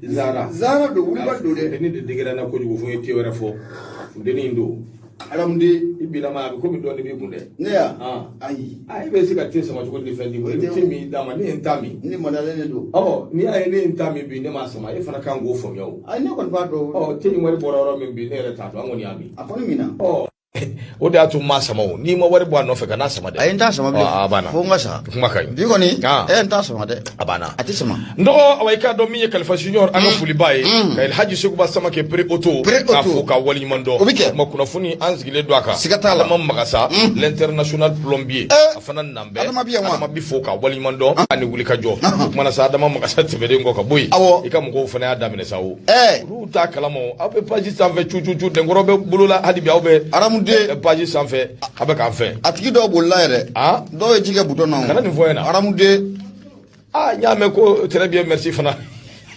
Zara do wuli ba do de. Ni de digira na ko jugo fo yete wera fo. Deni ndo. Aramde ibila ma ko mi do ni bi kunde. Ne ya. Ai be sika te sama ko defendi mo. Ni mi dama ni entami. Ni modale ne do. Ni ai ni entami bi ne ma sama e fana kan go fo yo. Ai ne kon ba do. Te ni wari bororo mi bi ne re tato angoni abi. Afoni mina. O da to ma sama o ni mo wari bo no fe kana sama de. Ai nta sama bi. Abana. Fo ngasa. Kuma kai. Di ko ni nta sama de. Abana. Ati sama. Ndo awai ka do mi Khalifa Junior anga fuli baye. Ka El Haji Seku ba sama ke pre auto. Ka fo ka wali mando. Ma kuna funi anzigile do aka. Sikatala mam magasa l'international plombier. Afana nambe. Adama bi fo ka wali mando ani wuli ka jo. Kuma na sa adama magasa tebede ngo ka boy. Ika mgo fana ya damine sawo. Ruta kalamo abe paji sanfe chuchu de ngorobe bulula hadi bi awbe. De paji sanfɛ a bɛ k'an fɛ a tigi dɔw bolila yɛrɛ dɔw ye jigɛ butɔn na kana nin fɔ yen na aramude n y'a mɛn ko très bien merci fana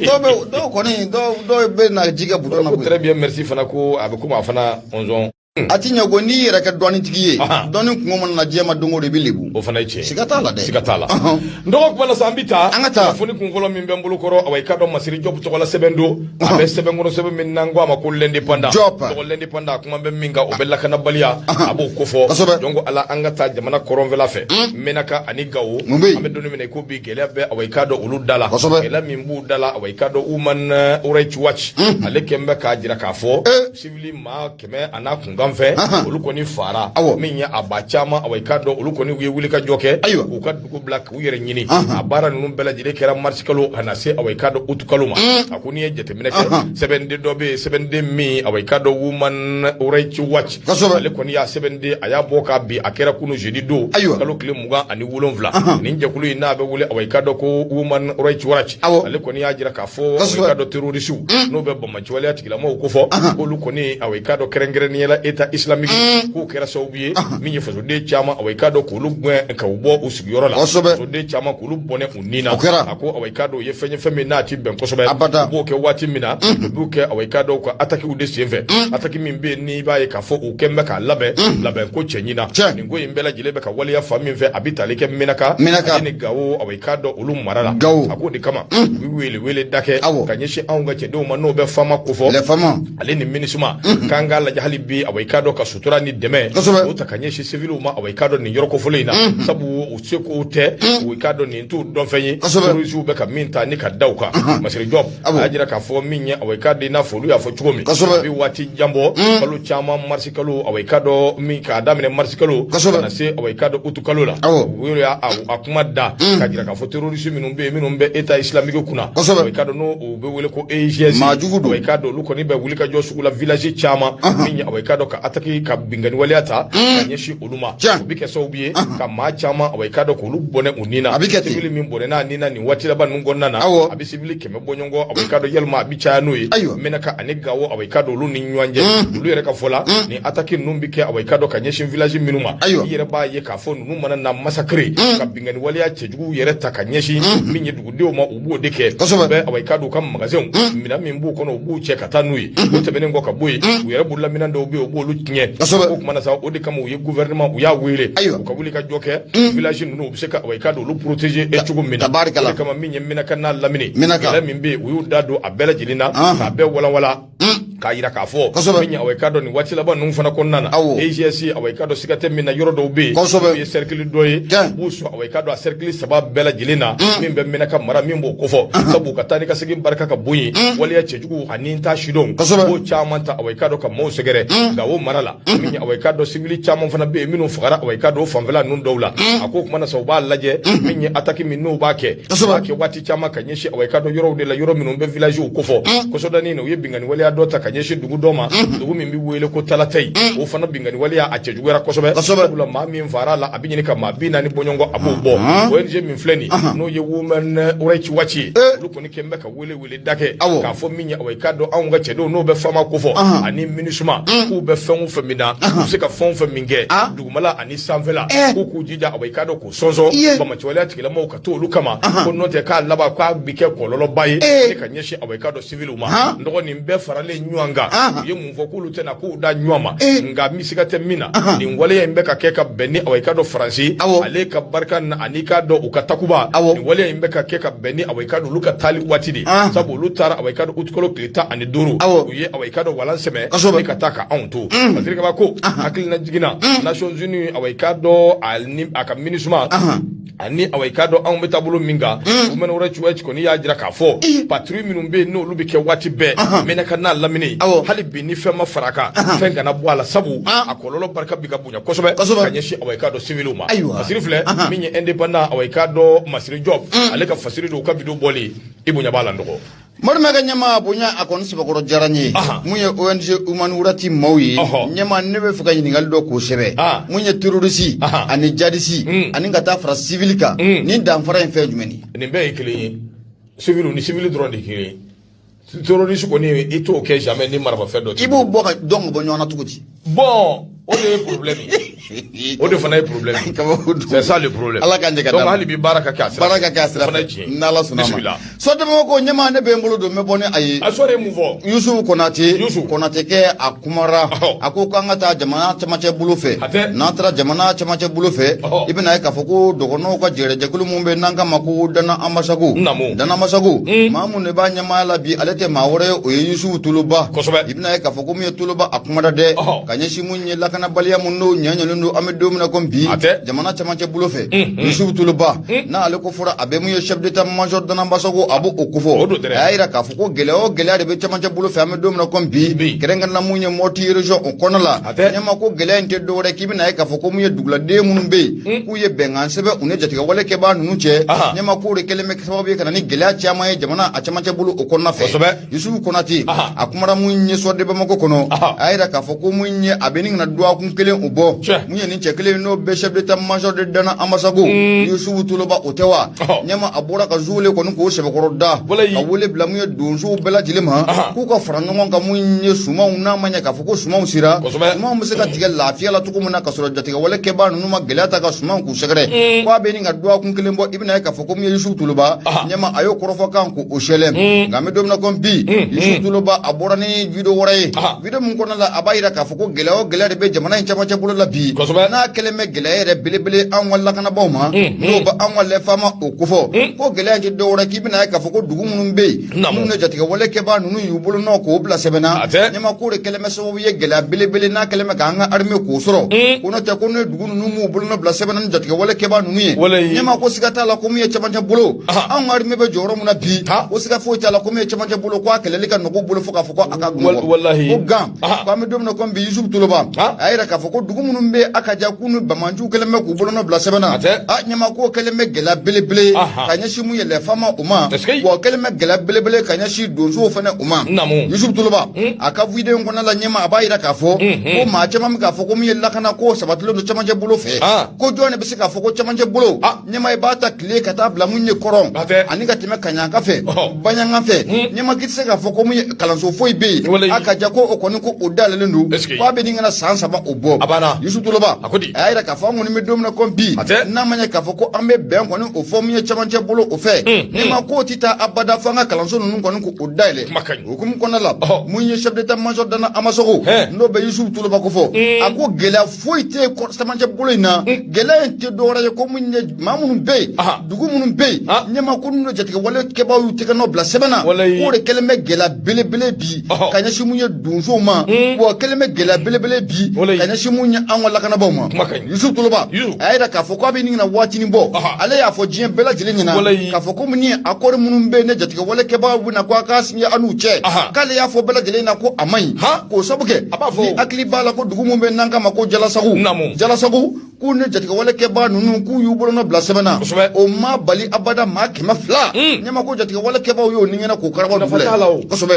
dɔw kɔni dɔw bɛ na jigɛ butɔn na ko très bien merci fana ko a bɛ komi a fana ɔnzɔn a ti ɲɛ ko n'i yɛrɛ kɛ dɔɔni tigi ye dɔɔni kungo mana na diɲɛ ma don o don i bɛ lebu o fana ye tiɲɛ siga t'a la dɛ siga t'a la n dɔgɔ kuma la sa an bɛ taa an ka taa kunnafoni kun fɔlɔ min bɛ n bolo kɔrɔ awa i ka dɔn Masiri Jɔp tɔgɔ la sɛbɛn don a bɛ sɛbɛn kɔnɔ sɛbɛn min n'an ko a ma ko l'indépendant tɔgɔ l'indépendant a kuma bɛ min kan o bɛ lakanabaliya a b'o kofɔ donc ala an ka taa jamana kɔrɔnfɛla fɛ Menaka ani Gawo an bɛ don min na i ko bi gɛlɛya bɛ awa i ka dɔn olu da la gɛlɛya min b'u da la awa i ka dɔn Human Rights Watch ale kɛn bɛ k'a jira k'a fɔ civil maa 100 a n'a kunkan fɛ olu kɔni fara min ye a ba caman awa i ka dɔn olu kɔni u ye wuli ka jɔ kɛ k'u ka dugu bila k'u yɛrɛ ɲini a baara ninnu bɛɛ lajɛlen kɛra marisi kalo ka na se awa i ka dɔn utu kalo ma a ko n'i ye jateminɛ kɛ sɛbɛnden dɔ bɛ yen sɛbɛnden min awa i ka dɔn Human Rights Watch ale kɔni y'a sɛbɛnden a y'a bɔ k'a bin a kɛra kunu jeudi don kalo tile 27 nin jɛkulu in n'a bɛ wele awa i ka dɔn ko Human Rights Watch ale kɔni y'a jira k'a fɔ awa i ka dɔn terrorisiw n'o bɛ bamaciwaleya tigilamɔgɔw ko fɔ k'olu kɔni awa i ka dɔn kɛrɛnkɛrɛnnenya la État islamique k'u kɛra sababu ye min ye fasoden caman awa i ka dɔn k'olu gɛn ka u bɔ u sigiyɔrɔ la fasoden caman k'olu bɔnɛ u ni na a ko awa i ka dɔn u ye fɛn ye fɛn min n'a ti bɛn kosɛbɛ u b'o kɛ waati min na u b'u kɛ awa i ka dɔn ka attaque de sen fɛ attaque min bɛ yen n'i b'a ye k'a fɔ u kɛn bɛ k'a labɛn ko cɛ ɲina nin ko in bɛɛ lajɛlen bɛ ka waleya fan min fɛ a bɛ tali kɛ Menaka ale ni Gawo awa i ka dɔn olu mara la a ko de kama u bɛ wele da kɛ ka ɲɛsin anw ka cɛdenw ma n'o bɛ fama ko fɔ ale ni MINUSMA k'an k'a lajɛ hali bi awa i ka dɔn ka sutura ni dɛmɛ o ta ka ɲɛsin civiliw ma awa i ka dɔn nin yɔrɔ kofɔlen in na sabu u se k'o tɛ u i ka dɔn nin t'u dɔn fɛn ye terrorisiw bɛ ka min ta ni ka da u kan Masiri Jɔp a y'a jira k'a fɔ min ye awa i ka dɔn i n'a fɔ olu y'a fɔ cogo min a bɛ waati jan bɔ kalo caman marisi kalo awa i ka dɔn min k'a daminɛ marisi kalo ka na se awa i ka dɔn utu kalo la u y'a a kuma da ka jira k'a fɔ terrorisi minnu bɛ yen minnu bɛ État islamique kunna awa i ka dɔn n'o u bɛ wele ko AIGS awa i ka dɔn olu kɔni bɛ wuli ka jɔ sugu la village caman min ye awa i ka dɔn ka attaque ka bingani waleya ta ka ɲɛsin olu ma o bɛ kɛ sababu ye ka maa caman awa i ka dɔn k'olu bɔnɛ u ni na civil min bɔnɛ n'a ni na nin waati laban ninnu kɔnɔna na a bɛ civil 100 bɔ ɲɔgɔn kɔ awa i ka dɔn yalima a bɛ caya n'o ye Menaka ani Gawo awa i ka dɔn olu ni ɲɔgɔn cɛ olu yɛrɛ ka fɔ la ni attaque ninnu bɛ kɛ awa i ka dɔn ka ɲɛsin village minnu ma i yɛrɛ b'a ye k'a fɔ ninnu mana na massacre ka bingani waleya cɛjugu yɛrɛ ta ka ɲɛsin min ye dugudenw ma u b'o de kɛ u bɛ awa i ka dɔn u ka magasinw minɛn min b'u kɔnɔ u b'u cɛ ka taa n'u ye o tɛmɛnen kɔ ka bɔ yen u yɛrɛ bolola minɛn dɔw bɛ yen u b'olu tiɲɛ o kumana sa o de kama u ye gouvernement u y'a wele u ka wuli ka jɔ kɛ village ninnu u bɛ se ka awa i ka dɔn olu protéger cogo min na o de kama min ye Menaka n'a lamini gɛlɛya min bɛ yen u y'u da don a bɛɛ lajɛlen na k'a bɛɛ walawala k'a jira k'a fɔ min ye awa i ka dɔn nin waati laban ninnu fana kɔnɔna na AIGS awa i ka dɔn siga tɛ min na yɔrɔ dɔw bɛ yen n'u ye cercle dɔ ye u b'u sɔn awa i ka dɔn a cercle 3 bɛɛ lajɛlen na min bɛ Menaka mara min b'o kofɔ sabu ka taa ni ka segin barika ka bon yen waleya cɛjugu ani ta sidɔnw u b'o caman ta awa i ka dɔn ka maaw sɛgɛrɛ Gawo mara la min ye awa i ka dɔn civil caman fana bɛ yen minnu fagara awa i ka dɔn o fanfɛla ninnu dɔw la a ko kumana sa u b'a lajɛ min ye attaque min n'u b'a kɛ u b'a kɛ waati caman ka ɲɛsin awa i ka dɔn yɔrɔw de la yɔrɔ minnu bɛ village u kofɔ kɔsɔdani na u ye bingani waleya dɔ ta ka ɲɛsin dugu dɔ ma dugu min bɛ wele ko Talatayi o fana bingani waleya a cɛjuguyara kosɛbɛ sabula maa min far'a la a bɛ ɲini ka maa 40 bɔ ɲɔgɔn kɔ a b'o bɔ ONG min filɛ nin n'o ye Human Rights Watch ye olu kɔni kɛn bɛ ka wele da kɛ k'a fɔ min ye awa i ka dɔn anw ka cɛdenw n'o bɛ fama kofɔ ani MINUSMA k'u bɛ fɛn o fɛn min na u bɛ se ka fɛn o fɛn min kɛ dugumala ani sanfɛla k'u jija awa i ka dɔn k'u sɔnsɔn bamaciwaleya tigilamɔgɔw ka to olu kama ko n'o tɛ k'a laban k'a bɛ kɛ kɔlɔlɔba ye ne ka ɲɛsin awa i ka dɔn civiliw ma n dɔgɔ nin bɛɛ faralen ɲɔanga ye mun fɔ k'olu tɛna k'u da ɲɔgɔn ma nka misiga tɛ min na nin waleya in bɛ ka kɛ ka bɛn ni awɔ i ka dɔn faransi ale ka barika ani ka dɔn u ka takuba nin waleya in bɛ ka kɛ ka bɛn ni awɔ i ka dɔn olu ka taali waati de sabu olu taara awɔ i ka dɔn utikolo tile 15 u ye awɔ i ka dɔn walan sɛmɛ ni ka taa ka anw to parce que ko hakilina jiginna Nations Unies awɔ i ka dɔn a ka minisuma ani awɔ i ka dɔn anw bɛ taabolo min kan u mɛnɛ wɛrɛ cogoya kɔni y'a jira k'a fɔ patrouille minnu bɛ yen n'olu bɛ kɛ waati bɛɛ mɛnɛ ka n'a lamini hali bi ni fɛn ma fara kan fɛn kana bɔ a la sabu a kɔlɔlɔ barika bi ka bonya kosɛbɛ ka ɲɛsin awɔ i ka dɔn civiliw ma masiri filɛ min ye indépendant awɔ i ka dɔn Masiri Job ale ka fasiri do ka video bɔli i bonya b'a la nɔgɔ Marima ka ɲɛma bonya a kɔni sɛbɛkɔrɔ diyara n ye mun ye ONG Human Wurati maaw ye ɲɛma ne bɛ fɛ ka ɲininkali dɔ k'o sɛbɛ mun ye terroriste ani djihadiste ani ka taa fara civil kan ni danfara in fɛn jumɛn nin bɛɛ ye kelen ye civil ni civil dɔrɔn de kelen terroriste kɔni i t'o kɛ jamais ni marabafɛn dɔ i b'o bɔ ka dɔn ka bɔ ɲɔgɔn na cogo di bon o de ye problème o de fana ye problème c'est ça le problème ala ka ɲɛ donc hali bi baara ka kɛ a sira fɛ n'ala sɔnna ma so dama ko ɲɛma ne bɛ n bolo don n bɛ bɔ ni a ye a sɔrɔ ye mun fɔ Yusufu Konate kɛ a kumara a ko k'an ka taa jamana cɛmancɛ bolo fɛ n'an taara jamana cɛmancɛ bolo fɛ i bɛna ye k'a fɔ ko dɔgɔnɔw ka jɛgɛjɛkulu min bɛ n'an ka ma ko Dana Amasago maa mun de b'a ɲɛmaaya la bi ale tɛ maa wɛrɛ ye o ye Yusufu Toloba i bɛna ye k'a fɔ ko min ye Toloba a kumada dɛ ka ɲɛsin mun ye lakanabaliya mun n'o ɲɛɲɛlen don an bɛ don min na ko bi jamana cɛmancɛ bolo fɛ Yusufu Toloba n'ale ko fɔra a bɛ mun ye chef d'état major Dana Amasago a b'o ko fɔ a y'a yira k'a fɔ ko gɛlɛya o gɛlɛya de bɛ cɛmancɛ bolo fɛ an bɛ don min na ko bi kɛrɛnkɛrɛnna mun ye Mɔti région o kɔnɔ la ɲɛma ko gɛlɛya in tɛ dɔwɛrɛ k'i bɛna ye k'a fɔ ko mun ye duguladen minnu bɛ yen k'u ye bɛnkan sɛbɛn u ni jatigɛwale kɛbaa ninnu cɛ ɲɛma k'o de kɛlen bɛ sababu ye ka na ni gɛlɛya caman ye jamana a cɛmancɛ bolo o kɔnɔna fɛ Yusufu Konate a kumara mun ye sɔrɔ de Bamako kɔnɔ a y'a yira k'a fɔ ko mun ye a bɛ ni kana dɔgɔkun kelen u bɔ mun ye nin cɛ kelen n'o bɛ chef d'état major de Dana Amasago Yusufu Toloba o tɛ wa ɲɛma a bɔra ka zuwele kɔni k'o sɛbɛkɔrɔ da ka wele bila mun ye donsow bɛɛ lajɛlen ma k'u ka fara ɲɔgɔn kan mun ye sumanw n'a ma ɲɛ k'a fɔ ko sumanw sera sumanw bɛ se ka tigɛ lafiya la cogo min na ka sɔrɔ jatigɛwale kɛbaa ninnu ma gɛlɛya ta ka sumanw k'u sɛgɛrɛ ko a bɛ nin ka dɔgɔkun kelen bɔ i bɛna ye k'a fɔ ko mun ye Yusufu Toloba ɲɛma a y'o kɔrɔfɔ kan k'o sɛlɛn nka an bɛ don min na ko bi Yusufu Toloba a bɔra ni video wɛrɛ ye video min kɔnɔna la a b'a yira k'a fɔ ko gɛlɛya o gɛlɛya de bɛ jamana in cɛmancɛ bolo la bi n'a kɛlen bɛ gɛlɛya yɛrɛ belebele an ka lakanabaaw ma n'o bɛ an ka lɛfaama o kofɔ ko gɛlɛya tɛ dɔwɛrɛ k'i bɛna ye k'a fɔ ko dugu minnu bɛ yen minnu ye jatigɛwale kɛbaa ninnu y'u bolo nɔ k'o bila sɛbɛnna ɲɛma ko de kɛlen bɛ sababu ye gɛlɛya belebele n'a kɛlen bɛ k'an ka armée k'o sɔrɔ ko n'o tɛ ko n'o ye dugu ninnu m'u bolo nɔ bila sɛbɛnna ni jatigɛwale kɛbaa ninnu ye ɲɛma ko siga t'a la ko min ye cɛmancɛ bolo anw ka armée bɛ jɔyɔrɔ min na bi ko siga foyi t'a la ko min ye cɛmancɛ bolo ko a kɛlɛli ka nɔgɔ bolo fo k'a fɔ ko a ka gunɔgɔ ko gan ko an bɛ don min na ko bi Yusufu Toloba a yɛrɛ k'a fɔ ko dugu minnu bɛ Akaja k'u ni Bamanju kɛlen bɛ k'u bolo nɔ bila sɛbɛnna ɲɛma ko kɛlen bɛ gɛlɛya belebele ka ɲɛsin mun ye lɛfaama o ma wa kɛlen bɛ gɛlɛya belebele ka ɲɛsin donsow fana o ma Yusufu Toloba a ka video kɔnɔna la ɲɛma a b'a yira k'a fɔ ko maa caman bɛ k'a fɔ ko mun ye lakana ko sabatilen don cɛmancɛ bolo fɛ ko jɔn de bɛ se k'a fɔ ko cɛmancɛ bolo ɲɛma i b'a ta tile ka taa bila mun ye kɔrɔn ani ka tɛmɛ Kaɲanka fɛ Baɲanka fɛ ɲɛma k'i tɛ se k'a fɔ ko mun ye kalanso foyi bɛ yen Akaja ko o kɔni ko o dayɛlɛlen don k'a bɛ nin kana san 3 o bɔ Yusufu Toloba a y'a yira k'a fɔ an kɔni bɛ don min na ko bi n'a ma ɲɛ k'a fɔ ko an bɛ bɛn kɔni o fɔ mun ye cɛmancɛ bolo o fɛ ɲɛma k'o tɛ taa abada fo an ka kalanso ninnu kɔni k'o dayɛlɛ hukumu kɔnɔna la mun ye chef d'état major Dana Amasago n'o bɛ Yusufu Toloba ko fɔ a ko gɛlɛya foyi tɛ cɛmancɛ bolo in na gɛlɛya in tɛ dɔwɛrɛ ye ko mun ye maa minnu bɛ yen dugu minnu bɛ yen ɲɛma ko n'u ye jatigɛwale kɛbaaw y'u tɛgɛ nɔ bila sɛbɛnna k'o de kɛlen bɛ gɛlɛya belebele bi ka ɲɛsin mun ye donsow ma wa kɛlen bɛ gɛlɛya belebele bi ka ɲɛsin mun ye an ka lakanabaaw ma Yusufu Toloba a y'a yira k'a fɔ ko a bɛ nin kana waatinin bɔ ale y'a fɔ diɲɛ bɛɛ lajɛlen ɲɛna k'a fɔ ko mun ye accord minnu bɛ yen ne jatigɛwale kɛbaaw bɛ na ko a k'a signé an n'u cɛ k'ale y'a fɔ bɛɛ lajɛlen na ko a man ɲi k'o sabu kɛ ni hakili b'a la ko dugu min bɛ n'an k'a ma ko Jalasago k'u ni jatigɛwale kɛbaa ninnu k'u y'u bolo nɔ bila sɛbɛnna o ma bali abada maa 200 ɲɛma ko jatigɛwale kɛbaaw y'o ni ɲɛna k'o karabɔ filɛ kosɛbɛ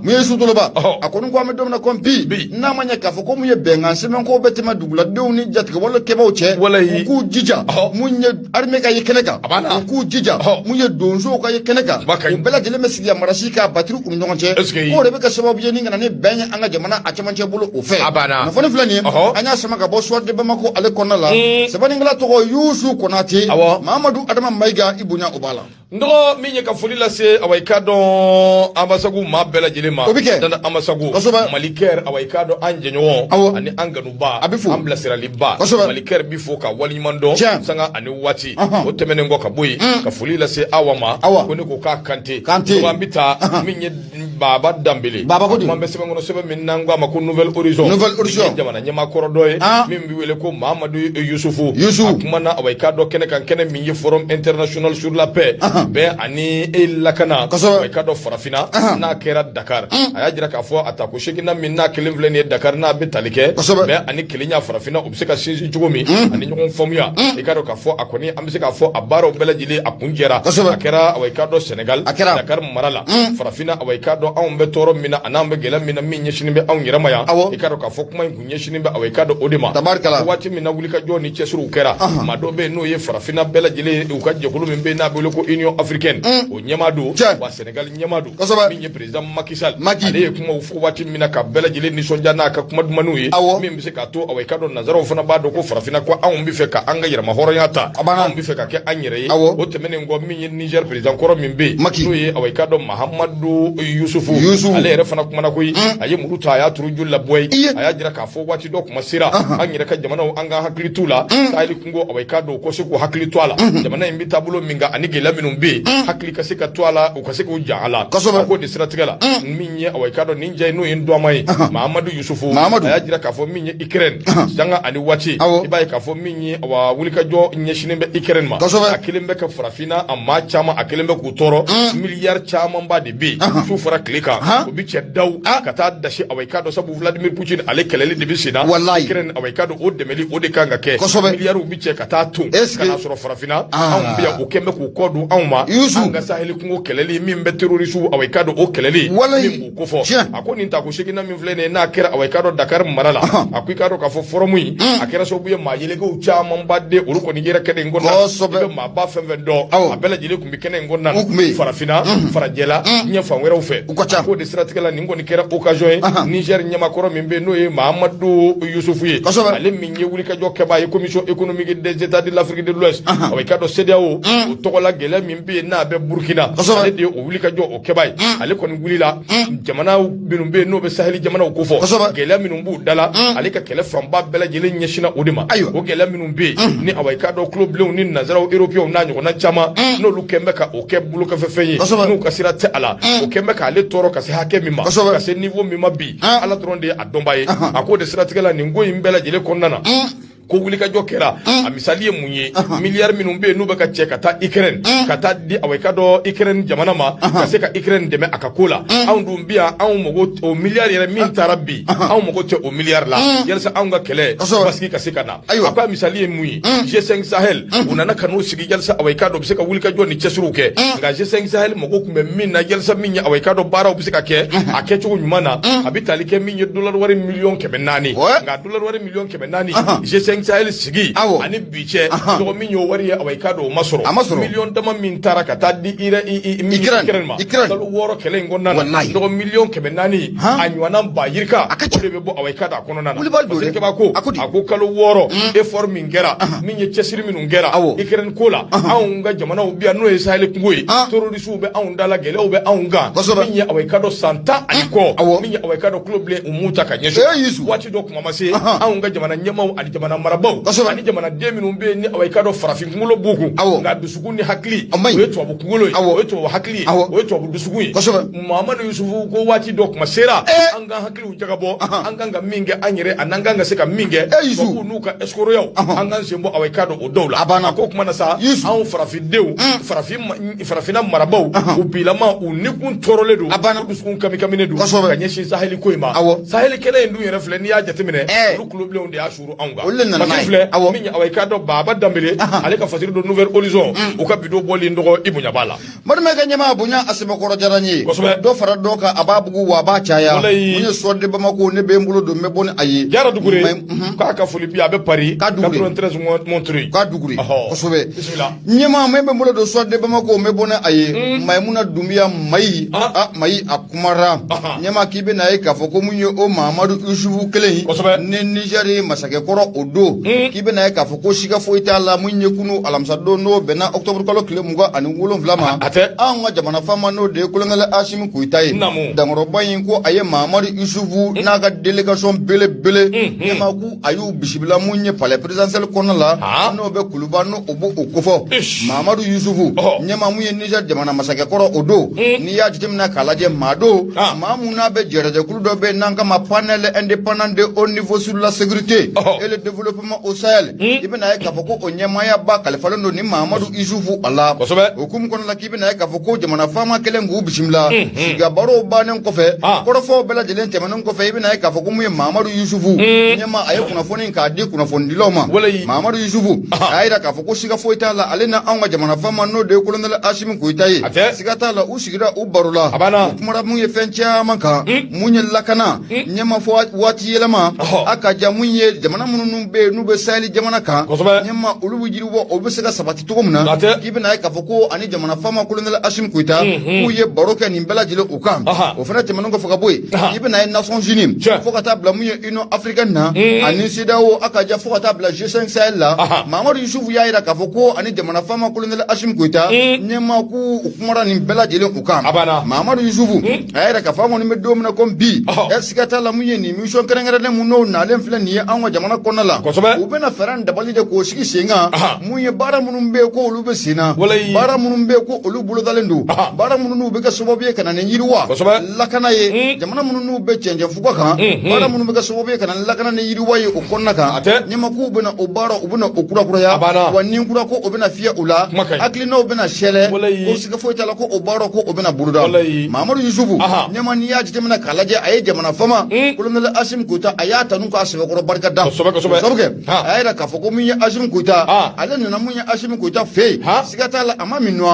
mun ye Yusufu Toloba a kɔni ko an bɛ don min na ko bi n'a ma ɲɛ k'a fɔ ko mun ye bɛnkan sɛbɛn ko bɛ tɛmɛ duguladenw ni jatigɛwale kɛbaaw cɛ u k'u jija mun ye armée ka ye kɛnɛ kan u k'u jija mun ye donsow ka ye kɛnɛ kan u bɛɛ lajɛlen bɛ sigi yamarasi k'a batiri u ni ɲɔgɔn cɛ k'o de bɛ kɛ sababu ye ni kana ni bɛn ye an ka jamana a cɛmancɛ bolo o fɛ nafolo filɛ nin ye an y'a sama ka bɔ Suwadi Bamako ale kɔnɔna kɔnɔna la sɛbɛnnikɛla tɔgɔ Yusu Konate Mamadu Adama Mayiga Ibunya Obala ndɔgɔ min ye ka foli lase awa i ka dɔn ambasagu maa bɛɛ lajɛlen ma dana ambasagu Malikɛr awa i ka dɔn an jɛɲɔgɔn ani an ganuba an bilasiraliba Malikɛr bi fo ka waliɲuman dɔn sanga ani waati o tɛmɛnen kɔ ka bɔ yen ka foli lase awa ma ko ne ko k'a Kante an bi taa min ye Baba Dambele kuma bɛ sɛbɛn kɔnɔ sɛbɛn min n'an k'a ma ko Nouvelle Horizon jamana ɲɛmaa kɔrɔ dɔ ye min bi wele ko Mahamadu Yusufu a kuma na awa i ka dɔn kɛnɛ kan kɛnɛ min ye Forum International sur la Paix bɛɛ ani lakana awa i ka dɔn farafinna n'a kɛra Dakar a y'a jira k'a fɔ a ta ko segina min n'a kelen filɛ nin ye Dakar n'a bɛ tali kɛ bɛɛ ani kelenya farafinna u bɛ se ka sinsin cogo min ani ɲɔgɔn faamuya i ka dɔn k'a fɔ a kɔni an bɛ se k'a fɔ a baaraw bɛɛ lajɛlen a kun jɛra a kɛra awa i ka dɔn Senegal Dakar mara la farafinna awa i ka dɔn anw bɛ tɔɔrɔ min na a n'an bɛ gɛlɛya min na min ɲɛsinin bɛ anw yɛrɛ ma yan i ka dɔn k'a fɔ kuma in kun ɲɛsinin bɛ awa i ka dɔn o de ma waati min na wulikajɔ ni cɛsiriw kɛra maa dɔ bɛ yen n'o ye farafinna bɛɛ lajɛlen u ka jɛkulu min bɛ yen n'a bɛ wele ko Union Africaine o ɲɛmaa don wa Senegal ɲɛmaa don min ye président Macky Sall ale ye kumaw fɔ waati min na ka bɛɛ lajɛlen nisɔndiya n'a ka kuma dumanniw ye min bɛ se k'a to awa i ka dɔn nanzaraw fana b'a dɔn ko farafinna ko anw bɛ fɛ ka an ka yɛrɛma hɔrɔnya ta anw bɛ fɛ ka kɛ an yɛrɛ ye o tɛmɛnen kɔ min ye Niger président kɔrɔ min bɛ yen n'o ye awa i ka dɔn Mahamadu Yusufu ale yɛrɛ fana kumana koyi a ye muru ta a y'a turu joli la bɔ ye a y'a jira k'a fɔ waati dɔ kuma sera an yɛrɛ ka jamanaw an ka hakili t'u la Saheli kungo awa i ka dɔn u ka se k'u hakili to a la jamana in bɛ taabolo min kan ani gɛlɛya minnu bɛ yen hakili ka se ka to a la u ka se k'u jan a la a k'o de siratigɛ la min ye awa i ka dɔn nin ja ye n'o ye n dɔgɔma ye Mahamadu Yusufu a y'a jira k'a fɔ min ye Ukraine sanga ani waati i b'a ye k'a fɔ min ye awa wulikajɔ ɲɛsinen bɛ Ukraine ma a kelen bɛ ka farafinna a maa caman a kelen bɛ k'u tɔɔrɔ miliyari camanba de bɛ yen su fara tile kan u bɛ cɛ daw ka taa dasi awa i ka dɔn sabu Vladimir Putin ale kɛlɛli de bɛ sen na Ukraine awa i ka dɔn o dɛmɛli o de kan ka kɛ miliyariw bɛ cɛ ka taa tun ka n'a sɔrɔ farafinna anw bɛ yan o kɛn bɛ k'u kɔ don anw ma an ka Saheli kungo kɛlɛli min bɛ terrorisiw awa i ka dɔn o kɛlɛli min b'u kofɔ a ko nin ta ko segina min filɛ nin ye n'a kɛra awa i ka dɔn Dakar mara la a ko i ka dɔn k'a fɔ forum in a kɛra sababu ye maa yelegew camanba de olu kɔni yɛrɛ kɛnɛ in kɔnɔna i bɛ maaba fɛn fɛn dɔn a bɛɛ lajɛlen tun bɛ kɛnɛ in kɔnɔna farafinna farajɛla ɲɛ fan wɛrɛw fɛ a k'o de siratigɛ la nin kɔni kɛra occasion ye Niger ɲɛmakɔrɔ min bɛ yen n'o ye Mahamadu Yusufu ye ale min ye wulikajɔ kɛbaa ye commission économique des États de l'Afrique de l'Ouest awa i ka dɔn CEDEAO o tɔgɔ la gɛlɛya min bɛ yen n'a bɛ Burkina ale de ye o wulikajɔ o kɛbaa ye ale kɔni wulila jamana minnu bɛ yen n'o bɛ Saheli jamanaw ko fɔ gɛlɛya minnu b'u dala ale ka kɛlɛ fanba bɛɛ lajɛlen ɲɛsinna o de ma o gɛlɛya minnu bɛ yen ni awa i ka dɔn kulobilenw ni nanzaraw européens n'a ɲɔgɔnna caman n'olu kɛn bɛ ka o kɛ bolokɔfɛfɛn ye n'u ka sira tɛ a la o kɛn bɛ k'ale tɔɔrɔ ka se hakɛ min ma ka se niveau min ma bi Ala dɔrɔn de ye a dɔnbaa ye a k'o de siratigɛ la nin ko in bɛɛ lajɛlen kɔnɔna na ko wulikajɔ kɛra a misali ye mun ye miliyari minnu bɛ yen n'u bɛ ka cɛ ka taa Ukraine ka taa di awa i ka dɔn Ukraine jamana ma ka se ka Ukraine dɛmɛ a ka ko la anw dun bi yan anw mago o miliyari yɛrɛ min taara bi anw mago tɛ o miliyari la yalasa anw ka kɛlɛ basigi ka se ka na a ko a misali ye mun ye G5 Sahel u nana ka n'o sigi yalasa awa i ka dɔn u bɛ se ka wulikajɔ ni cɛsiriw kɛ nka G5 Sahel mago tun bɛ min na yalasa min ye awa i ka dɔn baaraw bɛ se ka kɛ a kɛcogo ɲuman na a bɛ tali kɛ min ye dollar wari miliyɔn 400 nka dollar wari miliyɔn 400 G5 Sahel sigi ani bi cɛ dɔgɔ min y'o wari ye awa i ka dɔn o ma sɔrɔ miliyɔn dama min taara ka taa di Ukraine ma kalo 6 kɛlɛ in kɔnɔna na dɔgɔ miliyɔn 400 a ɲɔgɔnna ba yirika o de bɛ bɔ awa i ka dɔn a kɔnɔna na parce que kɛba ko a ko kalo 6 effort min kɛra min ye cɛsiri minnu kɛra Ukraine ko la anw ka jamanaw bi yan n'o ye Sahel kungo ye terrorisiw bɛ anw dala gɛlɛyaw bɛ anw kan min ye awa i ka dɔn san 10 ani kɔ min ye awa i ka dɔn kulobilen u m'u ta ka ɲɛsin waati dɔ kuma ma se anw ka jamana ɲɛmaw ani jamana marabaw ani jamanaden minnu bɛ yen ni awa i ka dɔn farafin kunkolo b'u kun nka dusukun ni hakili o ye tubabu kunkolo ye o ye tubabu hakili ye o ye tubabu dusukun ye Mahamadu Yusufu ko waati dɔ kuma sera an ka hakiliw jagabɔ an kan ka min kɛ an yɛrɛ ani an kan ka se ka min kɛ tubabuw n'u ka escroqueyaw an kan sen bɔ awa i ka dɔn o dɔw la a ko kuma na sa anw farafindenw farafinna marabaw u bilama u nikun tɔɔrɔlen don u dusukun kamikaminen don ka ɲɛsin Saheli ko in ma Saheli kɛlɛ in dun yɛrɛ filɛ n'i y'a jateminɛ olu kulobilenw de y'a suru anw kan filɛ min awa i ka dɔn Baba Dambele ale ka fasiri don Nouvelle Horizon u ka bidon bɔlen dɔgɔ i bonya b'a la Marimɛ ka ɲɛmaa bonya a sɛbɛkɔrɔ diyara n ye dɔ fara dɔ kan a b'a bugu wa a b'a caya mun ye sɔden Bamako ne bɛ n bolo don n bɛ bɔ ni a ye Jara Dugure k'a ka foli bi a bɛ Paris 93 Montreuil k'a Dugure kosɛbɛ ɲɛmaa min bɛ n bolo don sɔden Bamako n bɛ bɔ ni a ye Mayimuna Dunbiya Mayi Mayi a kumara ɲɛmaa k'i bɛ na ye k'a fɔ ko mun ye o Mahamadu Yusufu kelen ni Niger masakɛ kɔrɔ o don do k'i bɛna ye k'a fɔ ko siga foyi t'a la mun ye kunu alamisa don n'o bɛnna octobre kalo tile 27 ma anw ka jamana faama n'o de ye kolonɛlɛ Asimi Goyita ye dankɔrɔba in ko a ye Mahamadu Isufu n'a ka délégation belebele ɲɛma ko a y'u bisimila mun ye palais présidentiel kɔnɔna la n'o bɛ Kuluba n'o b'o kofɔ Mahamadu Isufu ɲɛma mun ye Niger jamana masakɛkɔrɔ o don n'i y'a jateminɛ k'a lajɛ maa don maa mun n'a bɛ jɛrɛjɛkulu dɔ bɛ n'an kama panel indépendant de haut niveau sur la sécurité et le développement au Sahel i bɛna ye k'a fɔ ko o ɲɛmaayaba kalifalen don ni Mahamadu Isufu a la hukumu kɔnɔna la k'i bɛna ye k'a fɔ ko jamana faama kelen k'u bisimila sigabarow bannen kɔfɛ kɔrɔfɔw bɛɛ lajɛlen tɛmɛnen kɔfɛ i bɛna ye k'a fɔ ko mun ye Mahamadu Isufu ɲɛma a ye kunnafoni k'a di kunnafonidilaw ma Mahamadu Isufu a y'a jira k'a fɔ ko siga foyi t'a la ale na anw ka jamana faama n'o de ye kolonɛlɛ Asimi Goyita ye siga t'a la u sigira u baro la u kumara mun ye fɛn caman kan mun ye lakana ɲɛma fɔ waati yɛlɛma a ka ja mun ye jamana minnu bɛ yen n'u bɛ Sahel jamana kan ɲɛma olu bɛ yiriwa o bɛ se ka sabati cogo min na k'i bɛna ye k'a fɔ ko ani jamana faama kolonɛlɛ Asimi Goyita k'u ye baro kɛ nin bɛɛ lajɛlen u kan o fana tɛmɛnen kɔfɛ ka bɔ yen i bɛna ye Nations Unies fo ka taa bila mun ye Union africaine na ani CEDEAO a ka ja fo ka taa bila G5 Sahel la Mahamadu Isufu y'a jira k'a fɔ ko ani jamana faama kolonɛlɛ Asimi Goyita ɲɛma k'u kumara nin bɛɛ lajɛlen u kan Mahamadu Isufu a y'a jira k'a fɔ an kɔni bɛ don min na ko bi siga t'a la mun ye nin mission kɛrɛnkɛrɛnnen mun n'o nalen filɛ nin ye anw ka jamana kɔnɔna la u bɛna fɛɛrɛ dabali de k'o sigi sen kan mun ye baara minnu bɛ yen ko olu bɛ sen na baara minnu bɛ yen ko olu bolodalen don baara minnu n'u bɛ kɛ sababu ye ka na nin yiriwa lakana ye jamana minnu n'u bɛ cɛncɛn fuga kan baara minnu bɛ kɛ sababu ye ka na lakana ni yiriwa ye o kɔnɔna kan ɲɛma k'u bɛna o baara u bɛna o kurakuraya wa ni kura ko o bɛna fiyɛ u la hakilinaw bɛna sɛlɛ ko siga foyi t'a la ko o baara ko o bɛna boloda Mahamadu Isufu ɲɛma n'i y'a jateminɛ k'a lajɛ a ye jamana faama kolonɛlɛ Asimi Goyita a y'a tanu k'a sɛbɛkɔrɔ barika da sabu kɛ a y'a jira k'a fɔ ko min ye Asimi Goyita ale nana mun ye Asimi Goyita fɛ yen siga t'a la a ma min nɔ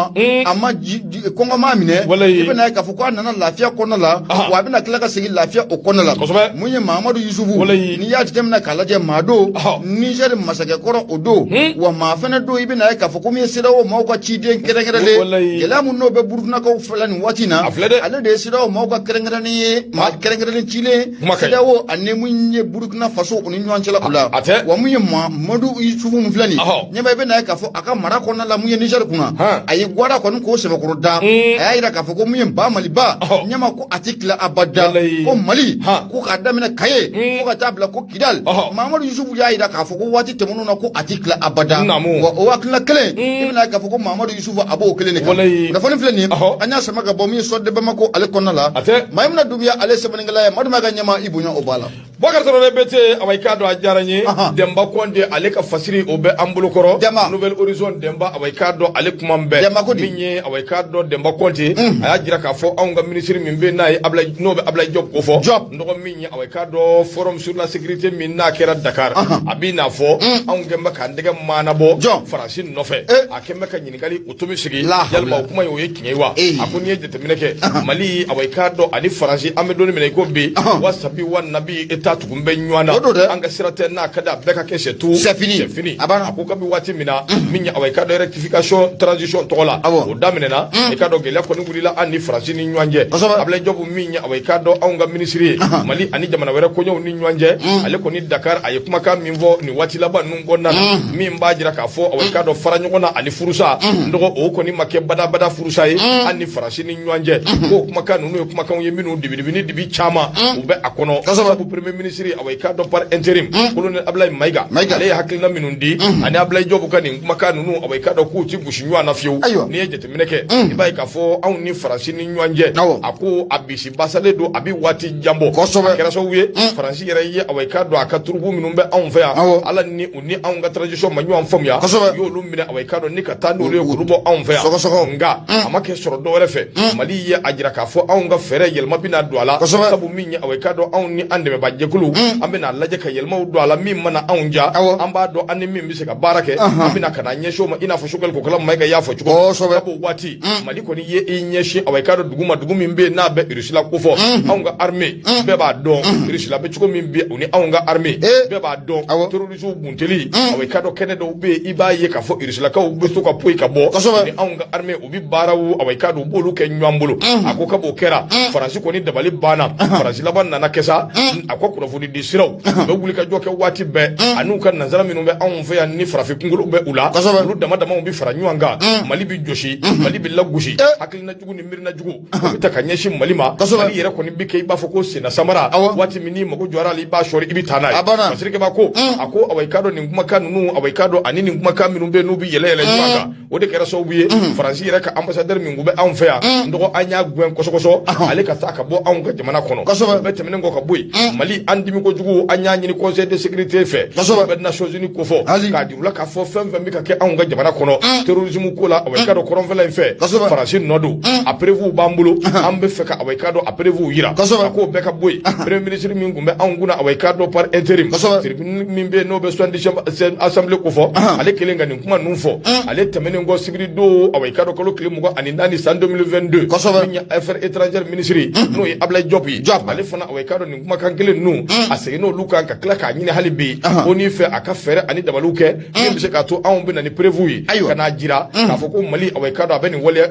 a ma kɔngɔ m'a minɛ i bɛna ye k'a fɔ ko a nana lafiya kɔnɔna la wa a bɛna tila ka segin lafiya o kɔnɔna la mun ye Mahamadu Isufu n'i y'a jateminɛ k'a lajɛ maa don Niger masakɛkɔrɔ o don wa maa fɛnɛ don i bɛna ye k'a fɔ ko min ye CEDEAO maaw ka ciden kɛrɛnkɛrɛnlen gɛlɛya mun n'o bɛ Burukinaw fɛla nin waati in na ale de ye CEDEAO maaw ka kɛrɛnkɛrɛnnen ye maa kɛrɛnkɛrɛnnen cilen CEDEAO ani mun ye Burukina faso o ni ɲɔgɔn cɛla o la wa mun ye Mahamadu Isufu mun filɛ nin ɲɛma i bɛna ye k'a fɔ a ka mara kɔnɔna la mun ye Niger kunna a ye gwada kɔni k'o sɛbɛkɔrɔ da a y'a jira k'a fɔ ko mun ye ba Maliba ɲɛma ko a tɛ tila abada ko Mali ko k'a daminɛ Kaye fo ka taa bila ko Kidal Mahamadu Isufu y'a jira k'a fɔ ko waati tɛmɛnenw na ko a tɛ tila abada wa o hakilina kelen i bɛna ye k'a fɔ ko Mahamadu Isufu a b'o kelen de kan kunnafoni filɛ nin ye an y'a sama ka bɔ min ye Sɔrɔde Bamako ale kɔnɔna la Mayimuna Dunbiya ale sɛbɛnnikɛla ye Madu ka ɲɛma i bonya o b'a la Boubacar Traoré bete awa i k'a dɔn a diyara n ye Demba Konde ale ka fasiri o bɛ an bolokɔrɔ Nouvelle Horizon Demba awa i k'a dɔn ale kuma bɛɛ min ye awa i k'a dɔn Demba Konte a y'a jira k'a fɔ anw ka minisiri min bɛ n'a ye n'o bɛ Ablaye Diop ko fɔ nɔgɔ min ye awa i k'a dɔn forum sur la sécurité min n'a kɛra Dakar a b'i n'a fɔ anw kɛn bɛ k'an tɛgɛ maanabɔ Faransi nɔfɛ a kɛn bɛ ka ɲininkali o tobi sigi yalima o kuma ye o ye tiɲɛ ye wa a ko n'i ye jateminɛ kɛ Mali awa i k'a dɔn ani Faransi an bɛ don minɛ i ko bi wa sabi wa nabi eta tugun bɛ ɲɔgɔn na an ka sira tɛ n'a ka di a bɛɛ ka kɛ c'est fini a ko kabi waati min na min ye awa i k'a dɔn rectification transition tɔgɔ la o daminɛna i k'a dɔn gɛlɛya kɔni wulila an ni Faransi ni ɲɔgɔn cɛ Ablaye Diop min ye awa i k'a dɔn anw ka minisiri ye Mali ani jamana wɛrɛ koɲɛw ni ɲɔgɔn cɛ ale kɔni Dakar a ye kumakan min fɔ nin waati laban ninnu kɔnɔna na min b'a jira k'a fɔ awa i k'a dɔn fara ɲɔgɔn na ani furusa nɔgɔ o kɔni ma kɛ badabada furusa ye an ni Faransi ni ɲɔgɔn cɛ k'o kumakan ninnu ye kumakanw ye minnu dibi caman u bɛ a kɔnɔ sabu premier ministre awa i k'a dɔn par intérim colonel Ablaye Mayiga ale ye hakilina minnu di ani Ablaye Diop ka nin kumakan ninnu awa i k'a dɔn k'u ti gosi ɲɔgɔn na fiyewu n'i ye jateminɛ kɛ i b'a ye k'a fɔ anw ni Faransi ni ɲɔgɔn cɛ a ko a bisi basalen don a bɛ waati jan bɔ a kɛra sababu ye Faransi yɛrɛ ye awa i k'a dɔn a ka turubu minnu bɛ anw fɛ yan ala ni u ni anw ka transition ma ɲɔgɔn faamuya i y'olu minɛ awa i k'a dɔn ni ka taa n'olu ye k'olu bɔ anw fɛ yan nka a ma kɛ sɔrɔ dɔwɛrɛ fɛ Mali ye a jira k'a fɔ anw ka fɛɛrɛ yɛlɛma bɛna don a la sabu min ye awa i k'a dɔn anw ni an dɛmɛba jɛkulu an bɛna lajɛ ka yɛlɛmaw don a la min mana anw ja an b'a dɔn an ni min bɛ se ka baara kɛ an bɛna ka na ɲɛsin o ma i n'a fɔ Sogɛli Kokala Mayiga y'a fɔ cogo sabu waati Mali kɔni ye i ɲɛsin awa i k'a dɔn dugu ma dugu min bɛ yen n'a bɛ Russie la ko fɔ anw ka armée bɛɛ b'a dɔn Russie la bɛ cogo min bɛ o ni anw ka armée bɛɛ b'a dɔn terroristes buntɛli awa i k'a dɔn kɛnɛ dɔw bɛ yen i b'a ye k'a fɔ Russilakaw bɛ to ka poyi ka bɔ ni anw ka armée u bɛ baaraw awa i k'a dɔn u b'olu kɛ ɲɔgɔn bolo a ko kab'o kɛra Faransi kɔni dabali banna Faransi laban nana kɛ sa a ko kurafuni di siraw be wuli ka jɔ kɛ waati bɛɛ an'u ka nanzara minnu bɛ anw fɛ yan ni farafin kunkolo bɛ u la olu dama damaw bi fara ɲɔgɔn kan Mali bi josi Mali bi lagosi hakilina jugu ni mirina jugu u bɛ ta ka ɲɛsin Mali ma Mali yɛrɛ kɔni bi kɛ i b'a fɔ ko senna samara waati min ni mago jɔra la i b'a sɔrɔ i bi taa n'a ye Masirikɛba ko a ko awa i ka dɔn nin kumakan ninnu awa i ka dɔn ani nin kumakan minnu bɛ n'u bi yɛlɛ yɛlɛ ɲɔgɔn kan o de kɛra sababu ye Faransi yɛrɛ ka ambassadeur min bɛ anw fɛ yan n dɔgɔ an y'a gɛn kɔsɔkɔsɔ ale ka taa ka bɔ anw ka jamana kɔnɔ bɛɛ tɛmɛnen kɔ ka bɔ yen Mali an dimi kojugu an y'a ɲini Conseil de sécurité fɛ bɛ Nations Unies ko fɔ k'a jira u la k'a fɔ fɛn fɛn bɛ ka kɛ anw ka jamana kɔnɔ terrorisme ko la awa i ka dɔn kɔrɔnfɛla in fɛ Faransi nɔ don a prévu b'an bolo an bɛ fɛ ka awa i ka dɔn a prévu yira a k'o bɛɛ ka bɔ yen premier ministre min tun bɛ anw kunna awa i ka dɔn par intérim min bɛ n'o bɛ 70e assemblée ko fɔ ale kelen ka nin kuma ninnu fɔ ale tɛmɛnen kɔ sibiri don awa i ka dɔn kalo tile 24 san 2022 min ye affaires étrangères ministre n'o ye Ablaye Diop ye ale fana awa i ka dɔn nin kumakan kelen ninnu a segin n'olu kan ka tila k'a ɲini hali bi ko n'i fɛ a ka fɛɛrɛ ani dabaliw kɛ min bɛ se k'a to anw bɛ na ni prévu ye ka n'a jira k'a fɔ ko Mali awa i ka dɔn a bɛ nin waleya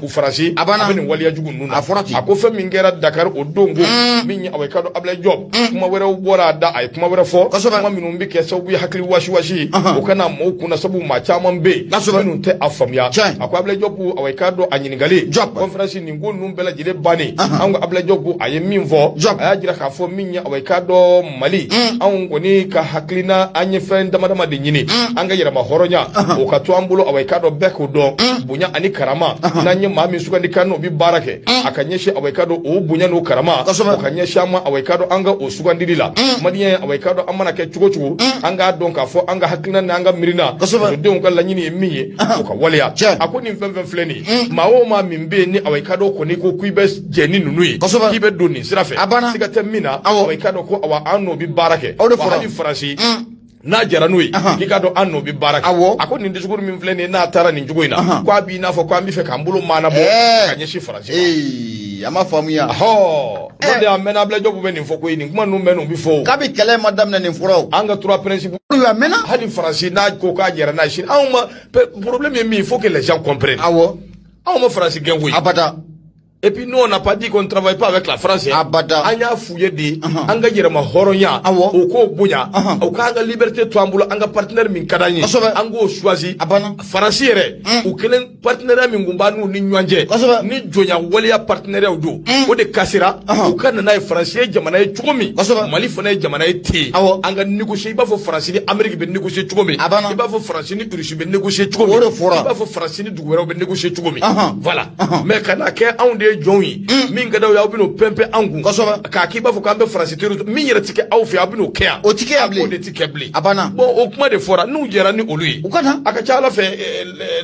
Faransi a bɛ nin waleya jugu ninnu na a ko fɛn min kɛra Dakar o don ko min ye awa i ka dɔn Ablaye Diop kuma wɛrɛw bɔra a da a ye kuma wɛrɛ fɔ kuma minnu bɛ kɛ sababu ye hakili wasi o kana maaw kunna sabu maa caman bɛ yen minnu tɛ a faamuya a ko Ablaye Diop awa i ka dɔn a ɲininkali conférence nin ko ninnu bɛɛ lajɛlen bannen an ka Ablaye Diop a ye min fɔ a y'a jira k'a fɔ min ye awa i ka dɔn Mali anw kɔni ka hakilina an ye fɛn dama dama de ɲini an ka yɛrɛma hɔrɔnya o ka to an bolo awa i ka dɔn bɛɛ k'o dɔn bonya ani karama n'an ye maa min sugandi kan n'o bi baara kɛ a ka ɲɛsin awa i ka dɔn o bonya n'o karama o ka ɲɛsin an ma awa i ka dɔn an ka o sugandili la maliyɛn awa i ka dɔn an mana kɛ cogo cogo an k'a dɔn k'a fɔ an ka hakilina ni an ka miirina denw ka laɲini ye min ye o ka waleya a ko nin fɛn fɛn filɛ nin ye maa o maa min bɛ yen ni awa i ka dɔn kɔni ko k'i bɛ jɛ ni ninnu ye k'i bɛ don nin sira fɛ siga tɛ min na awa i ka dɔn ko awa an n'o bi baara kɛ wa hali Faransi n'a jara n'o ye k'i ka dɔn an n'o bi baara kɛ a ko nin discours min filɛ nin ye n'a taara nin cogo in na ko a b'i n'a fɔ ko an bɛ fɛ k'an bolo maanabɔ ka ɲɛsin Faransi ma a ma faamuya n'o de y'a mɛnna Ablaye Diop bɛ nin fɔ ko ye nin kuma ninnu bɛ nin bi fɔ k'a bɛ kɛlɛ ma daminɛ nin fɔlɔ an ka trois principes hali Faransi n'a ko k'a jɛra n'a ye sini anw ma problème ye min il faut que les gens comprennent anw ma Faransi gɛn koyi abada. Et puis nous on n'a pas dit qu'on ne travaille pas avec la France. Abada. An y'a f'u ye de an ka yɛrɛma hɔrɔnya o k'o bonya o k'an ka liberté to an bolo an ka partenaire min ka d'an ye an k'o choisi Faransi yɛrɛ u kelen partenaire min kun b'a n'u ni ɲɔgɔn cɛ ni jɔnya waleya partenaire don o de kasira u ka na n'a ye Faransi ye jamana ye cogo min Mali fana ye jamana ye ten an ka négocier i b'a fɔ Faransi ni Amérique bɛ négocier cogo min i b'a fɔ Faransi ni Russie bɛ négocier cogo min i b'a fɔ Faransi ni dugu wɛrɛw bɛ négocier cogo min voilà mais kana kɛ anw de jɔnw ye min ka d'aw ye aw bɛ n'o pɛnpɛn an kun k'a k'i b'a fɔ k'an bɛ Faransi terroriste min yɛrɛ ti kɛ aw fɛ aw bɛ n'o kɛ yan o ti kɛ yan bilen o de ti kɛ bilen a banna bon o kuma de fɔra n'u jɛra ni olu ye u ka na a ka ca Ala fɛ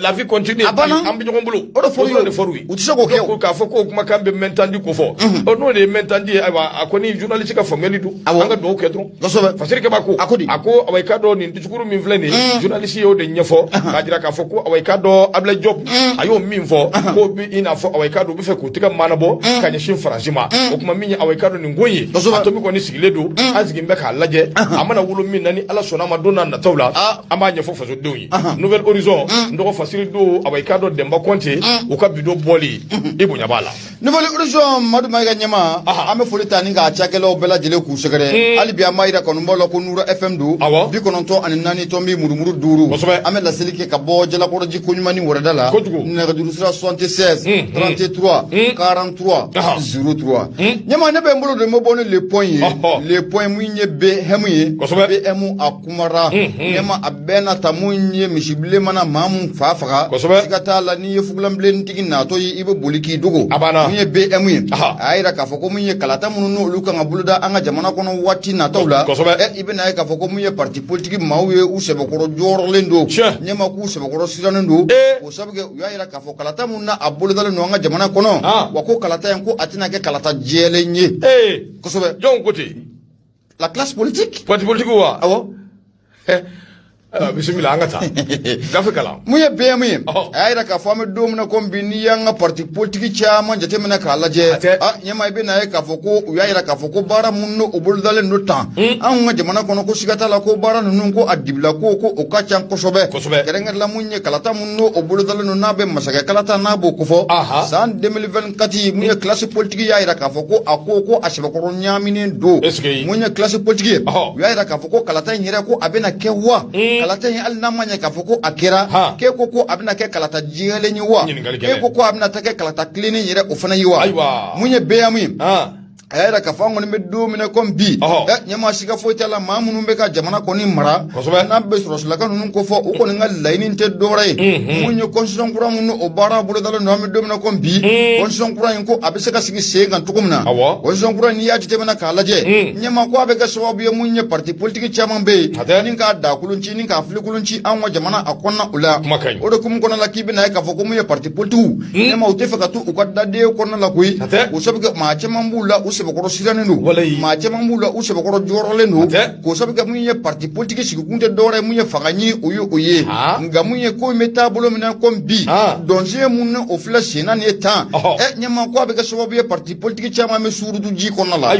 la vie continue a banna an bɛ ɲɔgɔn bolo o de fɔr'u ye u ti se k'o kɛ k'a fɔ k'o kumakan bɛ mɛn tandi ko fɔ n'o de ye mɛn tandi ye ayiwa a kɔni journaliste ka faamuyali don an ka dugawu kɛ dɔrɔn Fasirikɛba ko a ko awa i ka dɔn nin discours min filɛ nin ye journaliste y'o de ɲɛfɔ k'a jira k'a fɔ ko awa i ka dɔn Ablaye Diop a y'o min fɔ k'o bi i n'a fɔ awa i ka dɔn u bɛ fɛ k'u tɛgɛ maanabɔ ka ɲɛsin Faransi ma o kuma min ye awa i ka dɔn nin ko ye a tobi kɔni sigilen don an sigin bɛ k'a lajɛ a mana wolo min na ni Ala sɔnna ma don n'a nataw la an b'a ɲɛfɔ fasodenw ye Nouvelle Horizon n dɔgɔ Fasiri don awa i ka dɔn Demba Konte u ka bidon bɔli i bonya b'a la Nouvelle Horizon Madu Mayiga ɲɛma an bɛ foli ta ni k'a cakɛlaw bɛɛ lajɛlen k'u sɛgɛrɛ hali bi an b'a yira kanubaw la ko Nura FM don 94 tɔnbi murumuru 5 an bɛ laseli kɛ ka bɔ Jalakɔrɔji Koɲumani Wɛrɛda la nɛgɛjuru sira 76 33 43 03 ɲɛma ne bɛ n bolo de ma bɔ ni le point ye le point mun ye BM ye BM a kumara ɲɛma a bɛɛ na ta mun ye misibilen mana maa mun faga siga t'a la n'i ye fugulanbilentigi natɔ ye i bɛ boli k'i dogo mun ye BM ye a y'a yira k'a fɔ ko mun ye kalata minnu n'olu kan ka boloda an ka jamana kɔnɔ waati nataw la i bɛ na ye k'a fɔ ko mun ye parti politique maaw ye u sɛbɛkɔrɔ jɔyɔrɔlen don ɲɛma k'u sɛbɛkɔrɔ sirannen don o sabu kɛ u y'a yira k'a fɔ kalata mun na a bolodalen don an ka jamana kɔnɔ wa ko kalata in ko a tɛna kɛ kalata jɛlen ye kosɛbɛ jɔn ko ten la classe politique parti politique wa awɔ bismillah angata gafe kala muye be muye ayira ka fami domna ko bini yanga parti politique chama jate mena ka laje nyama be na ka foko uyayira ka foko bara munno obuldale no tan an nga jamana kono ko sigata la ko bara nunun ko adibla ko o ka chan ko sobe kerenga la munye kalata munno obuldale no nabe masaka kalata nabo ko fo san 2024 muye classe politique yayira ka foko akoko ashaba ko nyamine do munye classe politique uyayira ka foko kalata nyira ko abena kewa kalata yin alnamanya ka foko akira ke ko abna ke kalata jele ni wa ke ko abna ta ke kalata cleaning yire ofana yiwa munye beya mu ayira ka fango ni meddo mine kom bi nyama shiga fota la mamunu be ka jamana ko ni mara na be sura ka nun ko fo ko ni ngal layni te dore munye constitution kura munu o bara bulu dalo no meddo mine kom bi constitution kura ko abise ka sigi sengan tukumna constitution kura ni yaji te mena ka laje nyama ko abe ka sababu ye munye parti politique chairman be ni ka da kulunci ni ka fili kulunci an wa jamana akonna ula o do kum kono la kibi na ka fo ko munye parti politique nyama o te fa ka tu ko dade ko na la kuyi o sabu ma chairman bula sebakoro sirane no ma jama mula u sebakoro jorole no ko sabi ga munye parti politique sigi kunte dore munye faganyi oye nga munye ko meta bolo mina kombi donje munne o fla sina ne tan nyama ko abe ga sababu ye parti politique chama me surudu ji konna la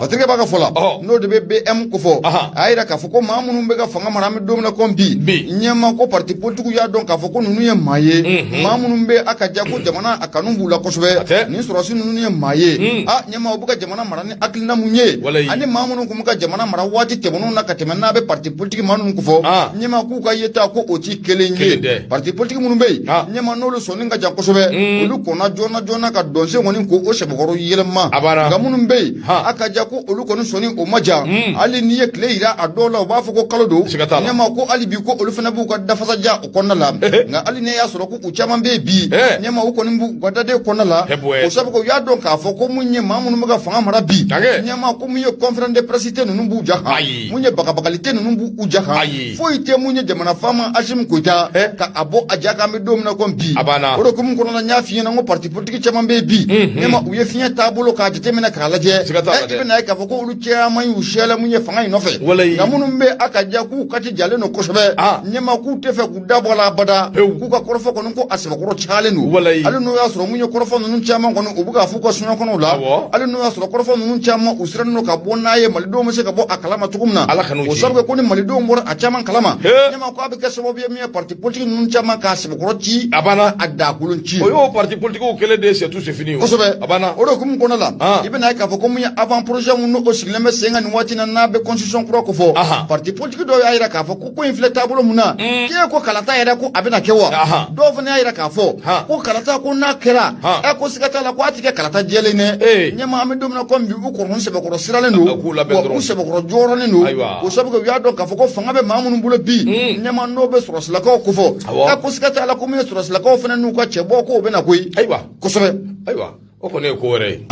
fatige baga fola no de BM ko fo ayira ka fo ko mamunu be ga fanga marame do mina kombi nyama ko parti politique ya don ka fo ko nunu ye maye mamunu be aka jago jamana akanu bula ko sobe ni sorosi nunu ye maye nyama obuka jamana marani akilina munye ani mamunu kumuka jamana mara wati tebonu na katemena be parti politique manu kufo nyema ku ka yeta ko oti kelenye parti politique munu be nyema nolo soninga jakosobe olu kona jona ka donse ngoni ko o sebokoro yelema gamunu be aka jako olu konu soni o maja ali niye kleira adola ba fo ko kalodo nyema ko ali bi ko olu fena bu ka dafasa ja o konna la nga ali ne ya soro ko uchama be bi nyema o konu bu godade konna la o sabko ya don ka fo ko munye mamunu maga fanga mara bi nyama ko munye conférence de presse te nunu bu jaha munye bakabakalite nunu bu ujaha fo ite munye jamana fama ashim kuita ka abo ajaka me domna ko bi oro ko mun kono na nyafi na ngo parti politique chama be bi nyama uye finya tabulo ka jete mena ka laje ibe na ka fo ko ulu chama yu shela munye fanga inofe ngamunu mbe akaja ku kati jale no kosobe nyama ku tefe ku dabola bada ku ka korofo ko nko asiba ko chale no alu no ya soro munye korofo nunu chama ko no ubuga fu ko sunya ko no la alu no ya soro korofo nunu chama usran no ka bonna ye malido mo se ka bo akalama tukumna o sabga ko ni malido mo a chama kalama nyama ko abe ka sababu ye mi parti politique nunu chama ka asiba ko ci abana adda kulunci o yo parti politique o kele de c'est tout c'est fini abana o do kum ko na la ibe na ka fo ko mu avant projet mu no o sigleme senga ni wati na be constitution pro ko fo parti politique do ya ira ka fo ko inflatable mu na ke ko kalata ira ko abena kewa do fo na ira ka fo ko kalata ko na kera e ko sigata la ko atike kalata jele ne nyama ame do na ko mbi ko ron se be ko sirale no ko se be ko joro ne no ko sabu ko ya do ka fo ko fanga be mamunu bulo bi nyama no be soro sila ko fo e ko sigata la ko mu soro sila ko fo na nu ko chebo ko be na koi ko sobe o ko ne ko re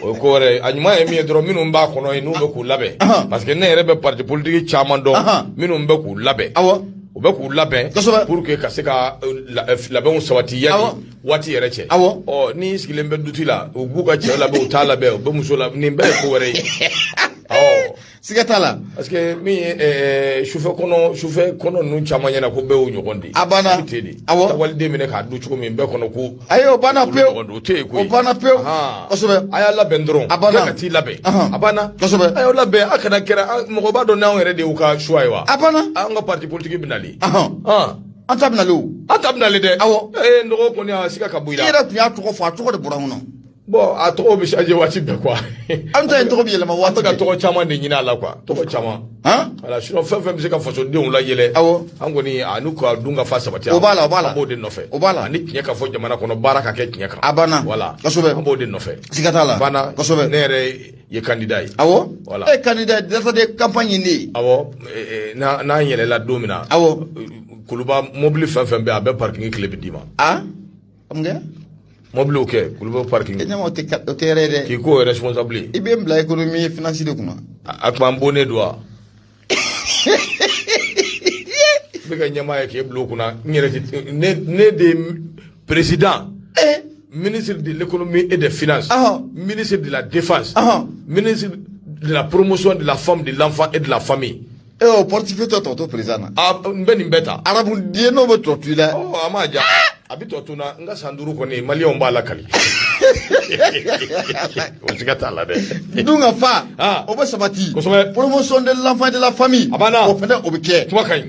o ko re anyuma emi dro minu mba kono inu be ku labe parce que ne rebe parti politique chaman do minu mbe ku labe o be ku labɛn pour que ka se ka labɛnw sabati yani waati yɛrɛ cɛ ɔ ni sigilen bɛ duti la u b'u ka cɛ labɛn u t'a labɛn u bɛ muso la nin bɛɛ ye ko wɛrɛ ye siga t'a la parce que min ye sufɛ kɔnɔ ninnu caman ɲɛna ko bɛɛ y'o ɲɔgɔn de a banna ten de waliden minɛ k'a dun cogo min bɛɛ kɔnɔ ko ayi o banna pewu o tɛ yen koyi o banna pewu kosɛbɛ a y'a labɛn dɔrɔn a banna ka t'i labɛn a banna kosɛbɛ a y'aw labɛn a kana kɛra mɔgɔ b'a dɔn n'anw yɛrɛ de y'u ka choix ye wa a banna an ka parti politique bɛ nali an ta bɛnale o an ta bɛnale dɛ awɔ nɔgɔ kɔni a siga ka bɔ i la i yɛrɛ tun y'a tɔgɔ fɔ a tɔgɔ de bɔra n kɔnɔ bon a tɔgɔ bɛ changer waati bɛɛ quoi an ta ye tɔgɔ bɛ yɛlɛma waati bɛɛ an bɛ ka tɔgɔ caman de ɲini a la quoi tɔgɔ caman voilà sinon fɛn fɛn bɛ se ka fasodenw layɛlɛ awɔ an kɔni a n'u ka dun ka fa sabati o b'a la o b'a la an b'o de nɔfɛ o b'a la ani tiɲɛ ka fɔ jamana kɔnɔ baara ka kɛ tiɲɛ kan a banna voilà kosɛbɛ an b'o de nɔfɛ siga t'a la banna kosɛbɛ ne yɛrɛ ye candidat ye awɔ voilà e candidat data de campagne ne awɔ n'an yɛlɛla don min na awɔ kuluba mobili fɛn fɛn bɛ a bɛɛ parking tile bɛ d'i ma amge mobile kɛ kuluba parking ɲama o tɛ yɛrɛ dɛ k'i ko responsable i bɛ n bila économie finance de kunna a tuma n bonnen don wa bɛ ka ɲɛmaa ye k'e bila o kunna n yɛrɛ ne de président ministre de l'économie et des finances ministre de la défense ministre de la promotion de la femme de l'enfant et de la famille o portifie to président mbeni mbeta arabu die no be tortu la amaja abi tortu na nga sanduru ko ni mali on bala kali on sigata la de dunga fa o be sabati promotion de l'enfant de la famille o fende o be ke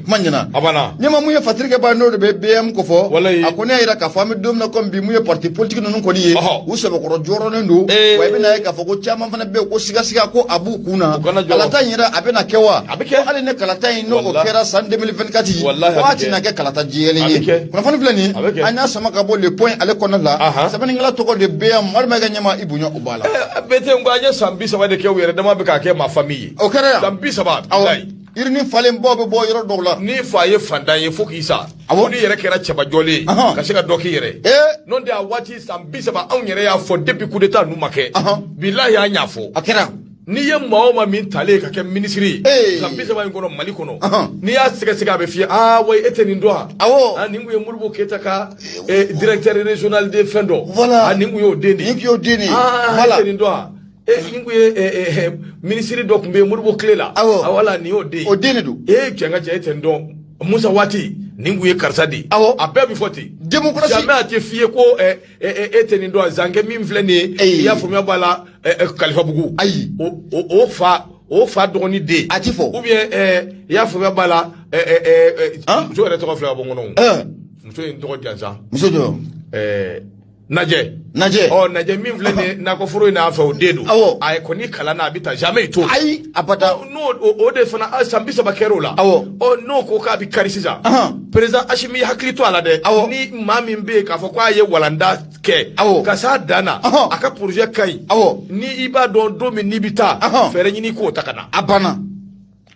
manyana abana nyama mu ye fatrike ba no de be BM ko fo akone ira ka famille dom na kom bi mu ye parti politique no ko ni u se be ko joro ne ndo wa be na ka fo ko chama fana be ko siga ko abu kuna kalata yira abena kewa ali ne kalata no ko kera san 2024 waati na ke kalata jiyele ni kuna fani flani anya sama ka bo le point ale kona la sabani ngala to ko de BM mar ma ga nyama ibunyo obala bete ngwaje sambi sawa de ke were dama be ka ke ma famille o kera sambi sawa billahi irini falen bobe bo yoro dogla ni faye fandan ye foki sa ni yere kera cheba jole ka se ka doki yere non de awati sambi sawa an yere ya fo depuis coup d'état nu make billahi anya fo akera ni ye ma min tale ka ke ministry sambi sawa ngono mali kono ni ya siga be fi way eteni ndo ni nguye mulbo keta ka directeur régional de fendo ni nguye deni voilà eteni ndo ninguye ministry do kumbe murbo klela awala ni odeni do kenga je etendo musa wati ninguye karsadi abebi foti démocratie jamais a te fier ko eteni ndo zange mi mfleni ya fumya bala Khalifa Bougou o fa doni de atifo ou bien ya fumya bala jo re to fla bongono mso ndo janza mso do Naje naje min vlene na ko furo na fa odedu ay ko ni kala na bita jamais to ay apata no o de fana sambi sa bakerola no ko ka bi karisiza president ashimi hakli to ala de ni mami mbe ka fa kwa ye walanda ke ka sa dana aka projet kai ni iba don domi ni bita fere ni ko takana abana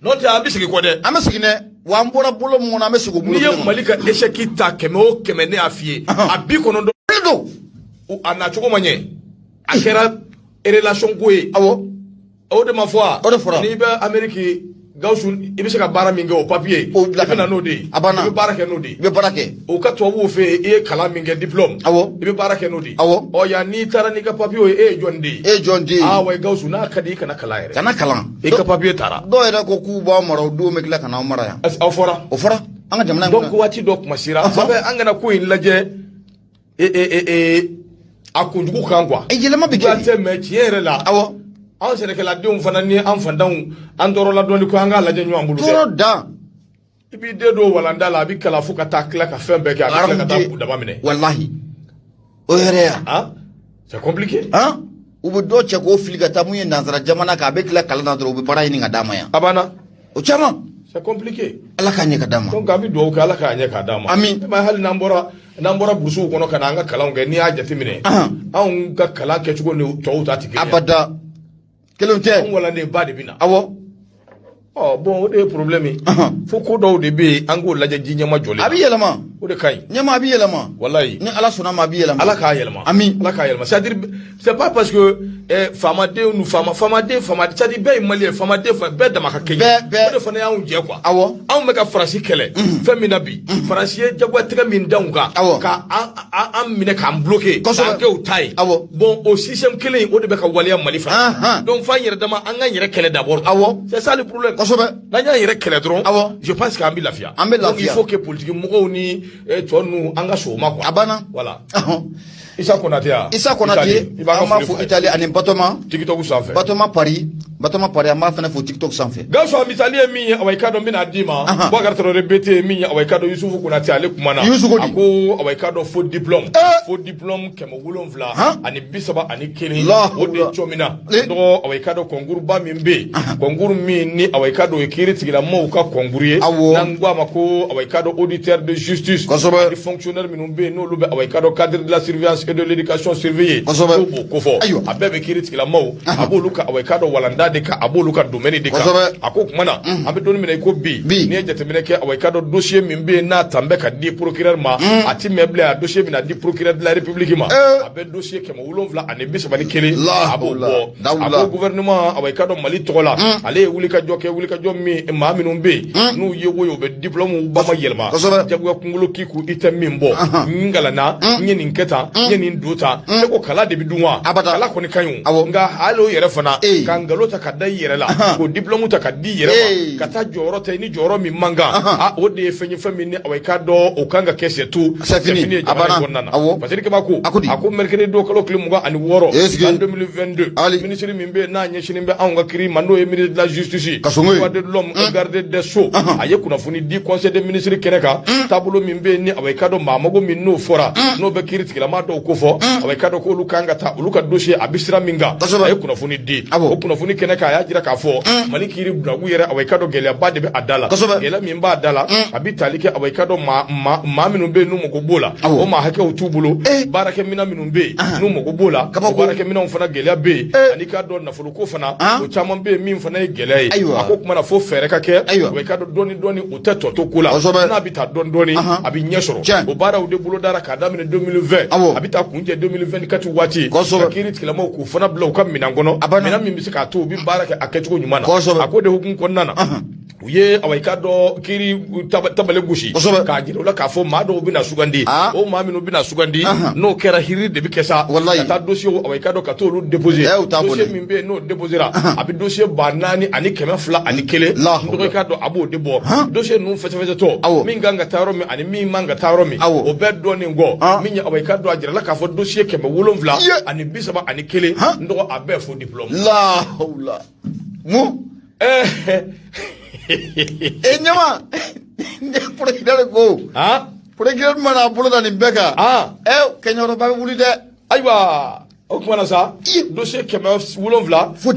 no te abisigi ko de amasigi ne wa mbora bolo mo na amesigo bolo ni ye malika esheki ta kemo ne afie abi kono do ana chogo manye akera relation goye o de ma foi ni be Amerique gausu ibe se ka bara minge o papier ibe na no de ibe bara ke no de ibe bara ke o ka to wo fe e kala minge diplôme ibe bara ke no de o ya ni tara ni ka papier e jondi way gausu na kadi kana kala yere kana kala e ka papier tara do era ko ku ba mara do me kila kana mara ya o fora anga jamna donc wati dok masira sabe anga na ko in laje akunjugu kan quoi yelema be ke me tiere la an sene ke la deum fana ni an fandan an doro la doni ko anga la jenyu ambulu toro da ibi de do walanda la bi kala fu ka takla ka fembe ke ka ka da ba mine wallahi o yere c'est compliqué ubu do che ko filiga tamuye nanzara jamana ka be kala kala na doro bi para ini ngadama ya abana o chama c'est compliqué ala ka nye kadama donc abi do ka ala ka nye kadama amin ma hali nambora burusu kono kana anga kala nge ni aja timine an ka kala ke chugo ni to ta tike abada kelonte wala ne ba de bina bon o de problème fo ko do de be ango laja ji nyama jole abi yelama o de kai nyama abi yelama wallahi ni ala suna ma abi yelama ala ka yelama amin ala ka yelama c'est-à-dire c'est pas parce que fama c'est-à-dire be malien fama de be da maka kenya o de fana ya unje quoi an me ka France kele femina bi France jagwa tega min danka ka an mine ka bloquer ka ke o tai bon au système kele o de be ka waliya mali fa donc fa yere dama an ga yere kele d'abord c'est ça le problème nanya yere kele dron je pense qu'an bi lafia donc il faut que politique mo ni tonu anga so ma quoi abana voilà Issa Konate ama fo Italie ani Batoma TikTok sanfɛ Batoma Paris ama fana fo TikTok sanfɛ gaso misali ye min ye awai kadɔ bina dima Boubacar Traoré bete min ye awai kadɔ Yusufu Konate ale kumana ako awai kadɔ fo diplôme 7 ani 31 o de chomina dɔgɔ awai kadɔ concours ba min be concours min ni awai kadɔ ekiri tigila mo ka concours ye nan gwa ma ko awai kadɔ auditeur de justice ni fonctionnaire minnu be n'olu be awai kadɔ cadre de la surveillance et de l'éducation surveillée ko fɔ a bɛɛ bɛ kiri tigila mo abolu ka awai kadɔ walanda de ka abolu ka domaine de ka ako kumana an bɛ doni mina ko bi ni ye jateminɛ kɛ awai kadɔ dossier min be n'a tanbɛ ka di procureur ma a ti mɛ bilen a dossier mina di procureur de la république ma a bɛ dossier 7 ani 31 a b'o bɔ a ko gouvernement awai kadɔ mali tɔgɔ la ale ye wulikajɔ kɛ min maa minnu be n'u ye wo ye u bɛ diplôme ba ma yɛlɛma jagoya kunkolo k'iku i tɛ min bɔ n galana n ye nin kɛ tan n ye nin do tan e ko kala de bi dun wa kala kɔni ka ɲi nka hali o yɛrɛ fana ka nkalon ta ka da yɛrɛ la ko diplôme ta ka di yɛrɛ ma ka taa jɔyɔrɔ ta ni jɔyɔrɔ min man kan o de ye fɛn min ni awai ka dɔ o kan ka kɛ c'est tout c'est fini jamana kɔnɔna na parce que kaba ko a ko mercredi do kalo tile 26 en 2022 ministre min bɛ n'a ɲɛsinin bɛ anw ka kiri ma n'o ye ministre de la justice droit de l'homme garde des sceaux a ye kunnafoni di conseil des ministres kɛnɛ kan taabolo min bɛ ni awai ka dɔ maa mago min n'o fɔra n'o bɛ kiri tigilama dɔw ko fɔ awai ka dɔ k'olu kan ka taa olu ka dossier a bɛ sira min kan a ye kunnafoni di o kunnafoni kɛnɛ kan a y'a jira k'a fɔ mali kiri buragu yɛrɛ awai ka dɔ gɛlɛyaba de bɛ a da la gɛlɛya min b'a da la a bɛ tali kɛ awai ka dɔ maa minnu bɛ yen n'u mago b'o la o maa hakɛw t'u bolo baarakɛminɛn minnu bɛ yen n'u mago b'o la o baarakɛminɛnw fana gɛlɛya bɛ yen ani k'a dɔn nafoloko fana o caman bɛ yen min fana ye gɛlɛya ye a ko kumana fo fɛɛrɛ ka kɛ awai ka dɔ dɔɔni o tɛ tɔ to ko la n'a bɛ taa dɔɔni a bɛ ɲɛ sɔrɔ o baaraw de bolo dara k'a daminɛ 2020 a bɛ taa kuncɛ 2024 waati ka kiiri tigilamaw k'u fana bila u ka minɛn kɔnɔ minɛn min bɛ se k'a to u bɛ baara kɛ a kɛcogo ɲuman na a ko de hukumu kɔnɔna na u ye awai ka dɔ kiiri tabale gosi k'a jira u la k'a fɔ maa dɔw bɛna sugandi o maa minnu bɛna sugandi n'o kɛra hiri de bɛ kɛ sa ka taa dossier awai ka dɔ ka t'olu déposer dossier min bɛ yen n'o déposera a bɛ dossier 4201 n'o ka dɔ a b'o de bɔ dossier ninnu fɛsɛfɛsɛtɔ min kan ka taa yɔrɔ min ani min man ka taa yɔrɔ min o bɛɛ dɔɔnin kɔ min ye awai ka dɔ a jira la k'a fɔ dossier 771 ani 31 n dɔgɔ a bɛɛ fo diplôme ɲama procureur ko procureur mana bolo da nin bɛɛ kan kɛɲɛyɔrɔba bɛ wuli dɛ ayiwa o kumana sa dossier 771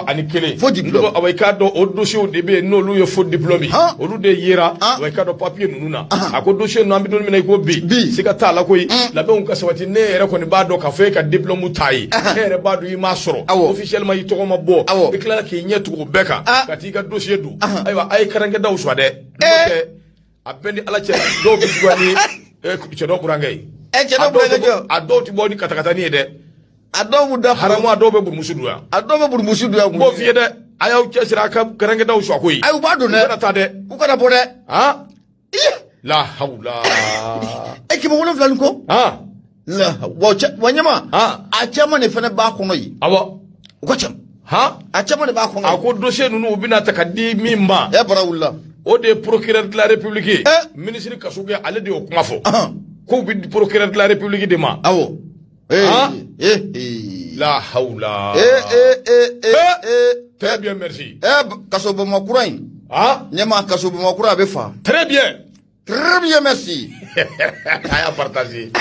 ani 31 fo diplôme awai ka dɔ o dossier de bɛ yen n'olu ye faux diplôme olu de yera awai ka dɔ papier ninnu na a ko dossier ninnu an bɛ don min na i ko bi siga t'a la koyi labɛnw ka sabati ne yɛrɛ kɔni b'a dɔn k'a fɔ e ka diplôme ta ye e yɛrɛ b'a dɔn i m'a sɔrɔ officiellement i tɔgɔ ma bɔ i tilala k'i ɲɛ tugu o bɛɛ kan ka t'i ka dossier dun ayiwa a ye karankɛdaw suwa dɛ a bɛɛ ni ala cɛ dɔw bɛ juguya ni cɛ dɔ burankɛ ye a dɔw tɛ bɔ ni katakatani ye dɛ a dɔw b'u da haramu a dɔw bɛ burumusu don yan a dɔw bɛ burumusu don yan b'o f'i ye dɛ a y'aw cɛsiri a ka karankɛdaw suwa koyi ayi u b'a dɔn dɛ u kana taa dɛ u kana bɔ dɛ la hawla 770 nin ko wa ɲama a caman de fana b'a kɔnɔ yen awɔ u ka ca a caman de b'a kɔnɔ a ko dossier ninnu u bɛna ta ka di min ma bara wulila o de ye procureur de la république ministre Kasugɛ ale de y'o kuma fɔ k'u bɛ di procureur de la république de ma awɔ la hawla très bien merci kaso Bamakura in ɲɛma kaso Bamakura a bɛ fa très bien merci a y'a partager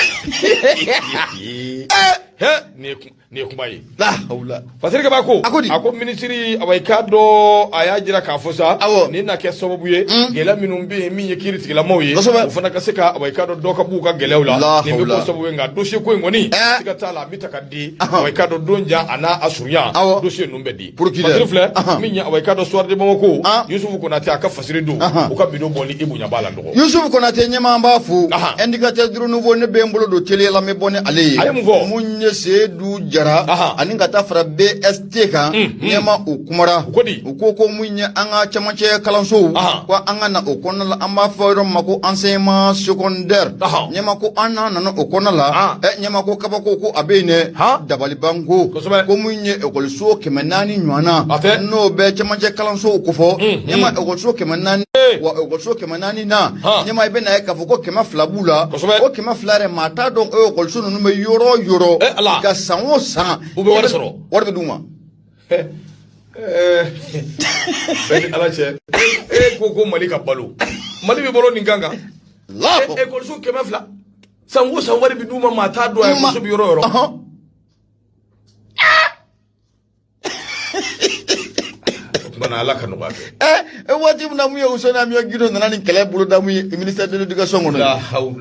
ni kuma ye la hawla fasiri kaba ko a ko ministre awai ka dɔ a y'a jira k'a fɔ sa ni na kɛ sababu ye gɛlɛya minnu bɛ yen min ye kiiri tigilamaw ye o fana ka se ka awai ka dɔ ka b'u ka gɛlɛyaw la nin bɛ k'o sababu ye nka dossier ko in kɔni siga t'a la a bɛ ta ka di awai ka dɔ don jan a n'a a surunya dossier ninnu bɛ di fasiri filɛ min ye awai ka dɔ soir de Bamako Yusufu Konate a ka fasiri don u ka bidon bɔ ni Ibu Ɲaba la dɔgɔ Yusufu Konate ɲɛma an b'a fo indicateur du renouveau ne bɛ n bolo don teliya la n bɛ bɔ ni ale ye a ye mun fɔ mun ye Seydou Jara ani ka taa fara BST kan ɲɛma o kumara u ko mun ye an ka camancɛ kalansow ko an ka na o kɔnɔna la an b'a fɔ yɔrɔ min ma ko enseignement secondaire ɲɛma ko an n'a nana o kɔnɔna la ɲɛma ko kabako ko a bɛ yen dɛ dabalibanko ko mun ye ekɔliso 400 ɲɔgɔnna n'o bɛ camancɛ kalansow kofɔ ɲɛma ekɔliso 400 wa ekɔliso 400 na ɲɛma i bɛ na ye k'a fɔ ko 200 b'u la o 200 yɛrɛ maa t'a dɔn ekɔliso ninnu bɛ yɔrɔ o yɔrɔ ka san o san u bɛ wari sɔrɔ wari bɛ d'u ma bɛɛ ni ala cɛ e ko Mali ka balo Mali bɛ balo nin kan kan ekɔliso 200 san o san wari bɛ d'u ma maa t'a dɔn a ekɔliso bɛ yɔrɔ o yɔrɔ bana ala ka nɔgɔya kɛ waati min na mun ye Useni Amion Gindo nana nin kɛlɛ bolo da mun ye ministère de l'éducation kɔnɔ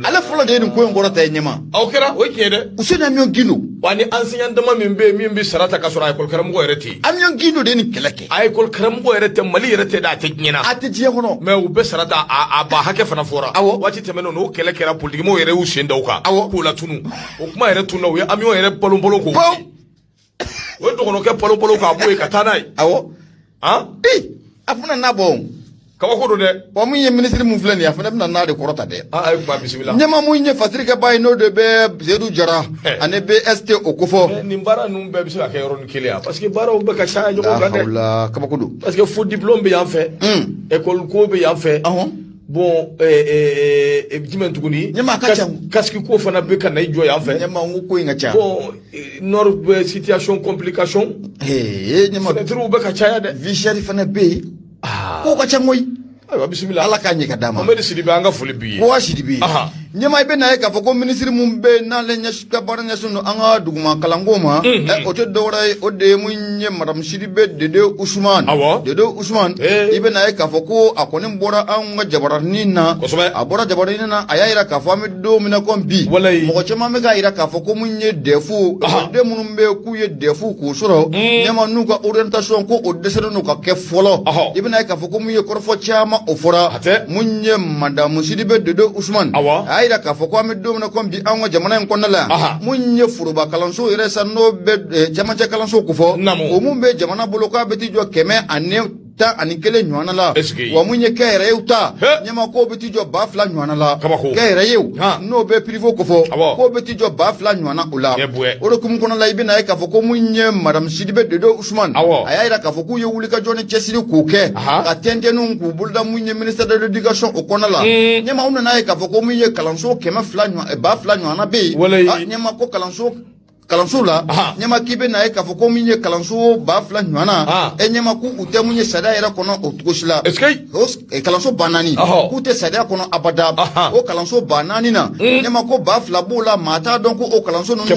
ale fɔlɔ de ye nin ko in kɔrɔta ye ɲɛma aw kɛra o ye tiɲɛ dɛ Useni Amion Gindo wa ni enseignant dama min bɛ yen min bɛ sara ta ka sɔrɔ a école karamɔgɔ yɛrɛ tɛ yen Amion Gindo de ye nin kɛlɛ kɛ a école karamɔgɔ yɛrɛ tɛ Mali yɛrɛ tɛ dɛ a tɛ diɲɛ na a tɛ diɲɛ kɔnɔ mais u bɛ sara ta a ba hakɛ fana fɔra waati tɛmɛnen o kɛlɛ kɛra politikimɔgɔw yɛrɛ y'u sen da o kan k'o latunu o kuma yɛrɛ tunna u ye Amion yɛrɛ balo ko o ye dɔgɔnɔkɛ balo k'a bɔ yen ka taa n'a ye a fana n'a bɔ kabako do de wa mun ye ministre mun filɛ nin ye a fana bɛna n'a de kɔrɔta dɛ ay kuma bisimila ɲɛma mun ye fasiri kɛ ba ye n'o de bɛ Seydou Jara ani BST o kofɔ nin baara ninnu bɛɛ bɛ se ka kɛ yɔrɔnin kelen ya parce que baaraw bɛ ka caya ɲɔgɔn kan dɛ kabako do parce que fo diplôme bɛ yan fɛ école ko bɛ yan fɛ bon jumɛn tuguni casque ko fana bɛ ka na i jɔ yan fɛ ɲɛma ko in ka ca bon nord situation complication ɲɛma fenêtres bɛ ka caya dɛ vie chère fana bɛ yen ko ka ca koyi ayiwa bisimila ala k'a ɲɛ ka d'a ma Mohamed Sidibe an ka foli b'i ye ko Sidibe ɲɛma i bɛ na ye k'a fɔ ko ministre mun bɛ n'ale ka baara ɲɛsin don an ka duguma kalanko ma o tɛ dɔwɛrɛ ye o de ye mun ye madame Sidibe Dede Ousmane Dede Ousmane i bɛ na ye k'a fɔ ko a kɔni bɔra an ka jabaranin na a bɔra jabaranin na a y'a jira k'a fɔ an bɛ don min na ko bi mɔgɔ caman bɛ k'a jira k'a fɔ ko mun ye DEF den minnu bɛ k'u ye DEF k'u sɔrɔ ɲɛma n'u ka orientation ko o dɛsɛlen n'u ka kɛ fɔlɔ i bɛ na ye k'a fɔ ko mun ye kɔrɔfɔ caman o fɔra mun ye madame Sidibe Dede Ousmane a y'a jira k'a fɔ ko an bɛ don min na ko bi an ka jamana in kɔnɔna la mun ye foroba kalanso yɛrɛ sa n'o bɛ cɛmancɛ kalanso ko fɔ o mun bɛ jamana bolo k'a bɛ t'i jɔ 111 ɲɔgɔnna la wa mun ye kɛyɛrɛyew ta ɲɛma k'o bɛ t'i jɔ 2000 ɲɔgɔnna la kɛyɛrɛyew n'o bɛ privé ko fɔ k'o bɛ t'i jɔ 2000 ɲɔgɔnna o la o de hukumu kɔnɔna la i bɛ na ye k'a fɔ ko mun ye madame Sidibe Dede Ousmane a y'a jira k'a fɔ k'u ye wulikajɔ ni cɛsiri k'o kɛ ka tɛntɛnninw k'u boloda mun ye ministère de l'éducation o kɔnɔna la ɲɛma u nana ye k'a fɔ ko mun ye kalanso 2000 ɲɔgɔnna bɛ yen ɲɛma ko kalanso la ɲɛma k'i bɛ na ye k'a fɔ ko min ye kalanso 2000 ɲɔgɔnna ɲɛma k'u tɛ mun ye sariya yɛrɛ kɔnɔ o cogo si la kalanso 4000 k'u tɛ sariya kɔnɔ abada o kalanso 4000 na ɲɛma ko 2000 b'o la maa t'a dɔn ko o kalanso ninnu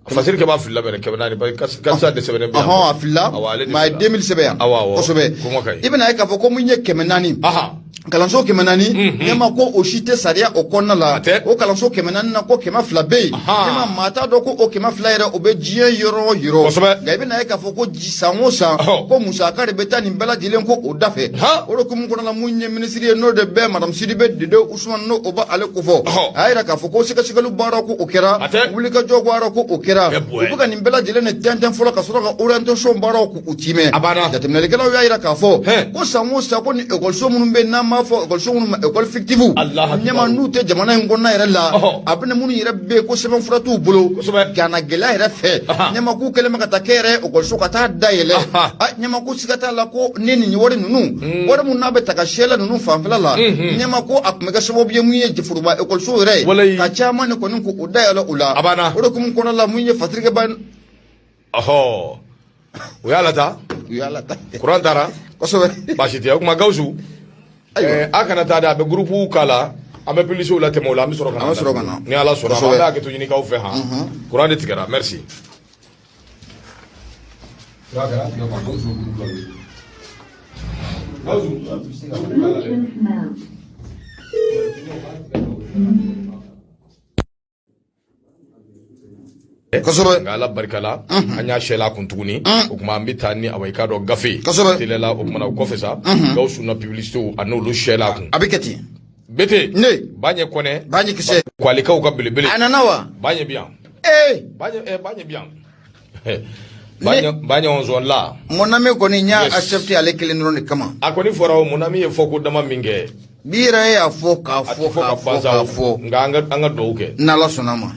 fasiri kɛ b'a filila bɛnɛ 400 bari karisa de sɛbɛnnen bɛ yan a filila mais a ye 2000 sɛbɛn yan kosɛbɛ i bɛna ye k'a fɔ ko mun ye 400 kalanso 400 ɲɛma ko o si tɛ sariya o kɔnɔna la o kalanso 400 na ko 200 bɛ yen ɲɛma maa t'a dɔn ko o 200 yɛrɛ o bɛ diɲɛ yɔrɔ o yɔrɔ nka i bɛna ye k'a fɔ ko san o san ko musaka de bɛ taa nin bɛɛ lajɛlen ko o da fɛ o de hukumu kɔnɔna la mun ye minisiri ye n'o de bɛ madame Sidibe Dede Ousmane n'o o b'ale ko fɔ a y'a jira k'a fɔ ko sɛgɛsɛgɛliw baara ko o kɛra wulikajɔ baara ko o kɛra u bɛ ka nin bɛɛ lajɛlen de tɛntɛn fɔlɔ ka sɔrɔ ka orientation baaraw k'u timɛ jateminɛlikɛlaw y'a jira k'a fɔ ko san o san ko ni ekɔliso minnu bɛ yen n'an b'a fɔ ekɔliso minnu ma ekɔli fictives ɲɛma n'u tɛ jamana in kɔnɔna yɛrɛ la a bɛna minnu yɛrɛ bɛ yen ko sɛbɛnfura t'u bolo gana gɛlɛya yɛrɛ fɛ ɲɛma k'u kɛlen bɛ ka taa kɛ yɛrɛ ekɔliso ka taa dayɛlɛ ɲɛma ko siga t'a la ko ni nin wari ninnu wari minnu n'a bɛ ta ka sɛlɛ ninnu fanfɛla la ɲɛma ko a tun bɛ kɛ sababu ye mun ye foroba ekɔliso yɛrɛ ka caman de kɔni k'o dayɛlɛ o la o de hukumu kɔnɔna la mun ye fatirikɛba u y'a lata kuran taara kosɛbɛ baasi tɛ o kuma Gawusu a kana taa dɛ a bɛ groupe k'a la an bɛ publiciw latɛmɛ o la an bɛ sɔrɔ ka na ni Ala sɔnna an bɛ hakɛto ɲini k'aw fɛ kuran de tigɛra merci kosɛbɛ nka Ala barika la an y'a sɛla kun tuguni o kuma an bɛ taa ni awɔ i k'a dɔn gafe telela o kumana o kɔfɛ sa Gawusu na publicités a n'olu sɛla kun a bɛ kɛ ten bete ne Baɲɛ Kɔnɛ Baɲɛ kisɛ kwalikaw ka belebele a nana wa Baɲɛ bi yan Baɲɛ bi yan Baɲɛ Ɔnzɔn la mon ami kɔni n y'a accepté ale kelen dɔrɔn de kama a kɔni fɔra o mon ami ye fɔ ko dama min kɛ bi yɛrɛ y'a fɔ k'a fɔ nka an ka dugawu kɛ n'Ala sɔnna ma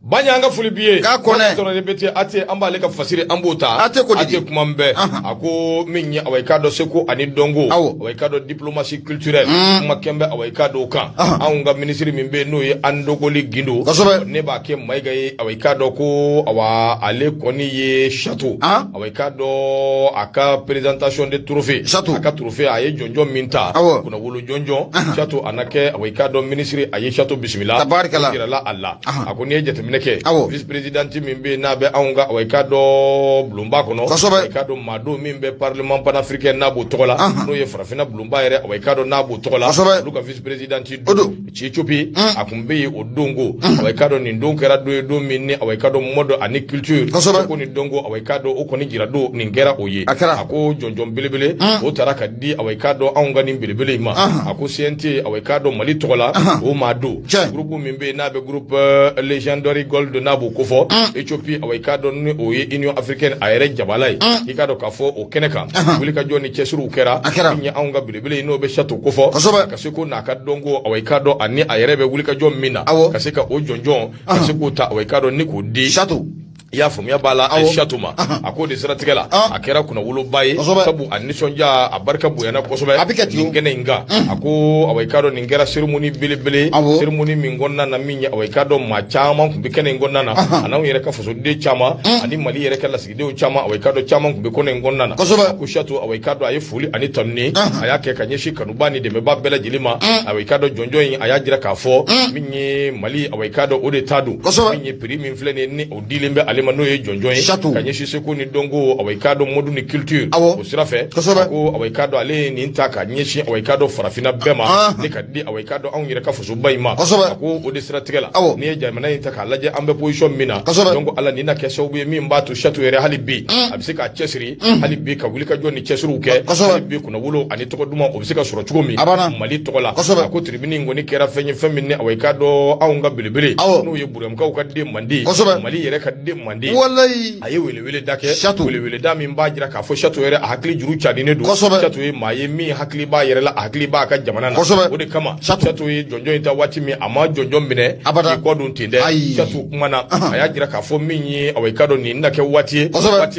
Baɲɛ an ka foli b'i ye k'a kɔnɛ ate an b'ale ka fasiri an b'o ta ate kuma bɛɛ a ko min ye awɔ i k'a dɔn seko ani dɔnko awɔ i k'a dɔn diplomatie culturelle kuma kɛn bɛ awɔ i k'a dɔn o kan anw ka ministre min bɛ yen n'o ye Andogoli Gindo ne b'a kɛ Mayiga ye awɔ i k'a dɔn ko awɔ ale kɔni ye château awɔ i k'a dɔn a ka présentation de trophée a ka trophée a ye jɔnjɔn min ta kunnawolo jɔnjɔn château a na kɛ awɔ i k'a dɔn ministre a ye château bisimila yirala a la a ko n'i ye jateminɛ kɛ vice président min bɛ n'a bɛ anw ka awɔ i k'a dɔn bulonba kɔnɔ awɔ i k'a dɔn maadenw min bɛ parlement panafricain n'a b'o tɔgɔ la n'o ye farafinna bulonba yɛrɛ awɔ i k'a dɔn n'a b'o tɔgɔ la olu ka vice président Tchitchopi a kun bɛ yen o donko awɔ i k'a dɔn nin don kɛra don ye don min ni awɔ i k'a dɔn mode ani culture ko nin donko awɔ i k'a dɔn o kɔni jira don nin kɛra o ye a ko jɔnjɔn belebele o taara ka di awɔ i k'a dɔn anw ka nin belebele in ma a ko CNT awɔ i k'a dɔn Mali tɔgɔ la o maa don groupe min bɛ yen n'a bɛ groupe légendaire Barry Gold n'abo kofo Ethiopie awikado ni oye Union Africaine ayere jabalai ikado kafo o keneka wulika joni chesuru ukera nya aunga bilibili no be shato kofo kasiko na kadongo awikado ani ayere be wulika jom mina kasika o jonjon kasiko ta awikado ni ko di shato ya fumya bala shatuma akode siratigala akera kuna wulo baye sabu anisonja abarka buyana kosobe ngene inga ako awaikado ningera ceremony bilibili ceremony mingonna na minya awaikado ma chama kumbikene ngonna na anawu yere ka foso de chama ani mali yere kala sigide chama awaikado chama kumbikone ngonna na ko shatu awaikado ayefuli ani tamni ayake kanyeshi kanubani de meba bela jilima awaikado jonjo yin ayajira kafo minyi mali awaikado ode tadu minyi primi mflene ni odilimbe mano ye jonjoy kanyeshi seko ni dongo awaikado modu ni culture o sirafe ko awaikado ale ni ntaka nyeshi awaikado farafina bema ni kadi awaikado an yire ka fuso bayma ko o de siratigala ni jamana ntaka laje ambe position mina dongo ala ni na keso bu mi mbatu shatu yere halibi abisika chesri halibi ka wulika joni chesru ke halibi kuna wulo ani to duma obisika soro chugomi mali to la ko tribuni ngoni kera fenye femine awaikado aunga bilibili no ye buram ka ukadi mandi mali yere kadde mandi wallahi aye wele dake wele da min ba jira ka fo shato yere hakli juru chani ne do shato ye maye mi hakli ba yere la hakli ba ka jamana na o de kama shato ye jonjo ita wati mi ama jonjo mine ko dun tinde shato kuma na aya jira ka fo min yi awaikado ni ndake wati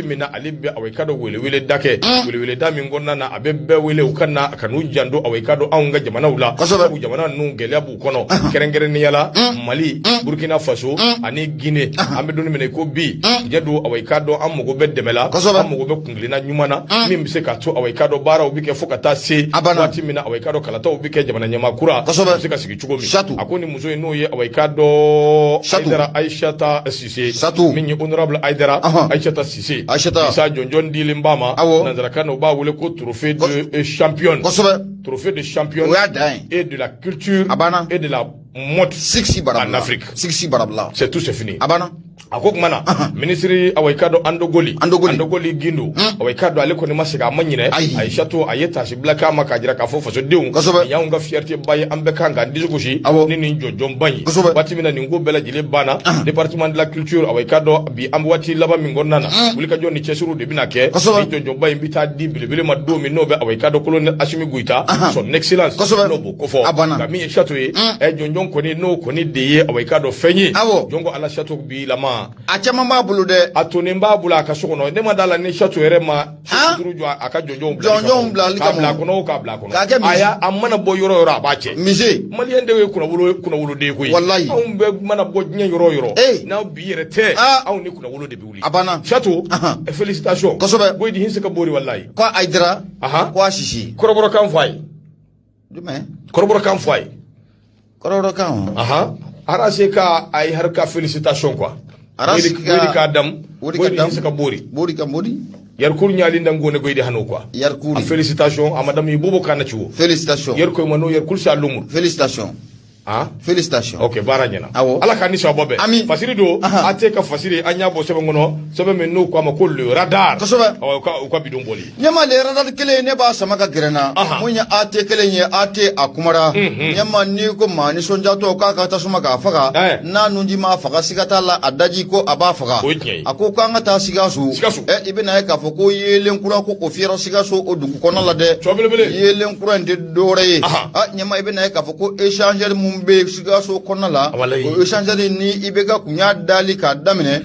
mi na alibi awaikado wele dake wele da min gonna na abebbe wele ukanna kanu jando awaikado aunga jamana ula sabu jamana nu gelebu kono kerengere ni yala Mali Burkina Faso ani Guinea amedoni mine ko bi jedo awaikado amugo bedemela amugo be kunglina nyumana mim se ka to awaikado bara obike fokata se wati mina awaikado kalata obike jamana nyama kura se ka sigi chugomi akoni muzo no ye awaikado Aidara Aishata Sise minyi honorable Aidara Aishata Sise isa jonjon dilimbama nanzara kano ba wule ko trophée de champion trophée de champion et de la culture et de la mode en Afrique. C'est tout, c'est fini. Akok mana ministry awaikado andogoli gindu awaikado aleko ni masiga manyine aishatu ayeta si blaka makajira ka fofo so deun ya unga fierté baye ambeka nga ndizugushi nini jojo mbanyi bati mina ningo bela jile bana département de la culture awaikado bi ambwati laba mingonnana ulika joni chesuru de binake jojo baye mbita di bilibile madomi nobe awaikado colonel Ashimi Guita son excellence nobo kofo ngami aishatu e jonjon koni no koni de awaikado fenyi jongo ala shatu bi lama achama mabulu de atuni mbabula akashokono ne madala ni shatu erema turujo akajonjo mbla kabla kono aya amana boyoro yoro abache mise mali ende we kuna wulo de ko wallahi umbe mana bojnya yoro na biyerete aw ni kuna wulo de biuli abana shatu félicitations boy di hinse ka bori wallahi kwa Aidara kwa Shishi koroboro kan fay dume koroboro kan fay koroboro kan arase ka ay harka félicitations quoi wodi ka dam wodi ka bori yar kur nyali ndango ne goyde hanu quoi yar kur félicitations amadam yi bobo kana ciwo félicitations yar koy mano yar kur sa lumur félicitations félicitations ok baranyana ala ka ni so bobe fasiri do ate ka fasiri anya bo sebe ngono sebe men no kwa ma le radar ko bidon boli nyama le radar kele ne ba sama ka grena munya ate kele nye ate akumara nyama ni ko mani sonja to ka ta suma ka faga na nunji ma faga sigata la adaji ko aba faga ako ka ngata sigasu ibina ka foko yelen kura ko ofira sigasu o dugu kono la de yelen kura de dore nyama ibina ka foko échanger be sigaso konala o échanger ni ibega kunya dali ka damine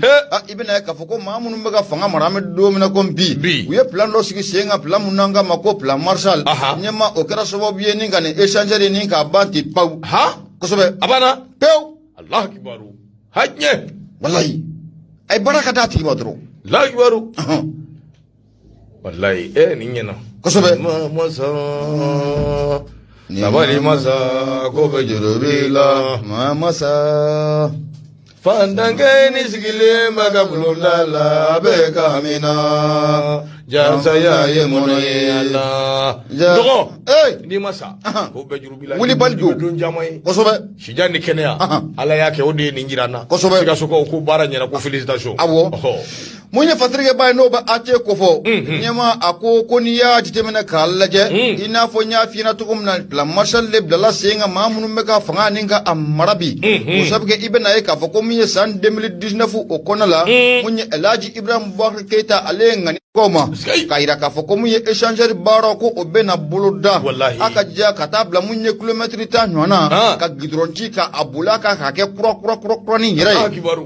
ibina ka foko mamunu mega fanga marame do mina kombi uye plan do sigi senga plan munanga mako plan marshal nyema okera sobo biye ni ngane échanger ni ka banti pau kosobe abana pew Allah akbaru hajne wallahi ay baraka dati badro la akbaru wallahi ni nyena kosobe Sabali masa ko bejurubila masa fandange ni sigile magabulala be kamina jansa ya ye mono ye Allah dogo ni masa ko bejurubila wuli baljo don jamay kosobe shijani kenya ala yake ode ni njirana kosobe siga soko ko baranya na ko félicitations mun ye fatirike ba no ba ate ko fo nyama ako ni ya jitemena kalaje ina fo nya fina tukum na la marshal le bla senga mamunu meka fanga ninga amarabi musabke ibena e ka fo ko mun ye san 2019 o konala mun ye Elaji Ibrahim Boubacar Keita ale ngani koma kaira ka fo ko mun ye échanger baro ko obena buluda aka ja katabla mun ye kilometre ta nyona ka gidronti ka abulaka ka ke kro ni yire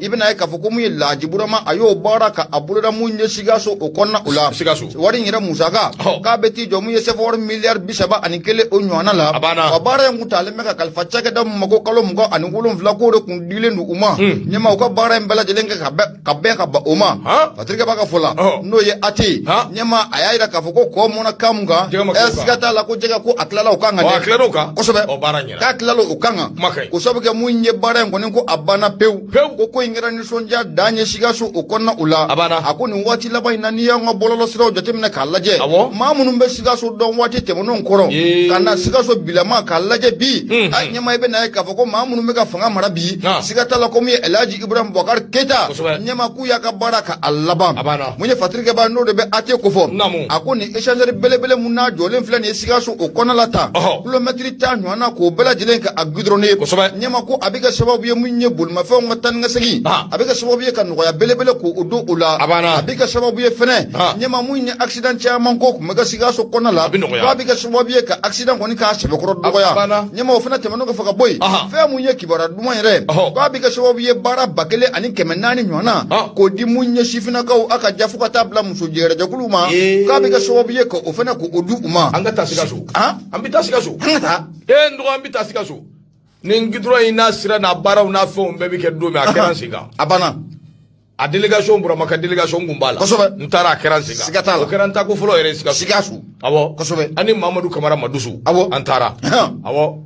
ibena e ka fo ko mun ye Laji Burama ayo baraka abulada mun ye sigaso o konna ula wari yire musaka ka beti jo mun ye 4 milliard bisaba ani kele o nyona la wa bara ngutale meka kalfa chake da mago kalo mugo ani wulum vla ko re kun dilendu uma nyama ko bara mbela jelenga ka be ka ba uma patrika baka fola no ye ati nyama ayaira ka foko ko mona kamunga esgata la ko jega ko aklala ukanga ne aklala uka kosobe o bara nyina ka aklala ukanga kosobe ke munye bara ngoni ko abana pew ko ingira ni sonja danye shigaso ukonna ula akuni wati laba inani ya ngabololo siro jotemna kalaje mamunu mbe shigaso don wati temono nkoro kana shigaso bilama kalaje bi nyama ibe na ka foko mamunu meka fanga marabi sigata la ko mi Elaji Ibrahim Boubacar Keita nyama ku ya ka baraka allaba munye fatrike ba no de be ate ko fo akoni échanger belebele munna jolen flani sigaso o kona lata kilometre ta nyona ko bela jilen ka agudrone nyama ko abiga sababu ye munye bulma fa ngatan ngasegi abiga sababu ye kan ya belebele ko odo ula abiga sababu ye fene nyama munye accident cha man ko mega sigaso kona la abiga sababu ye ka accident koni ka sebe ko do ya nyama o fene temano ko faka boy fa munye kibara duma yere abiga sababu ye bara bakele ani kemenani nyona ko di munye shifina ka aka jafuka tabla musujere jakuluma ka biga sababu ye ko ofena ko odu uma angata sigaso ambita sigaso ndo ambita sigaso ningidro ina sira na bara una fo mbebi ke do me akran siga abana a delegation bura maka delegation ngumbala ntara akran siga o karanta ko folo ere sigaso awo kosobe ani Mamadou Kamara Madusu antara awo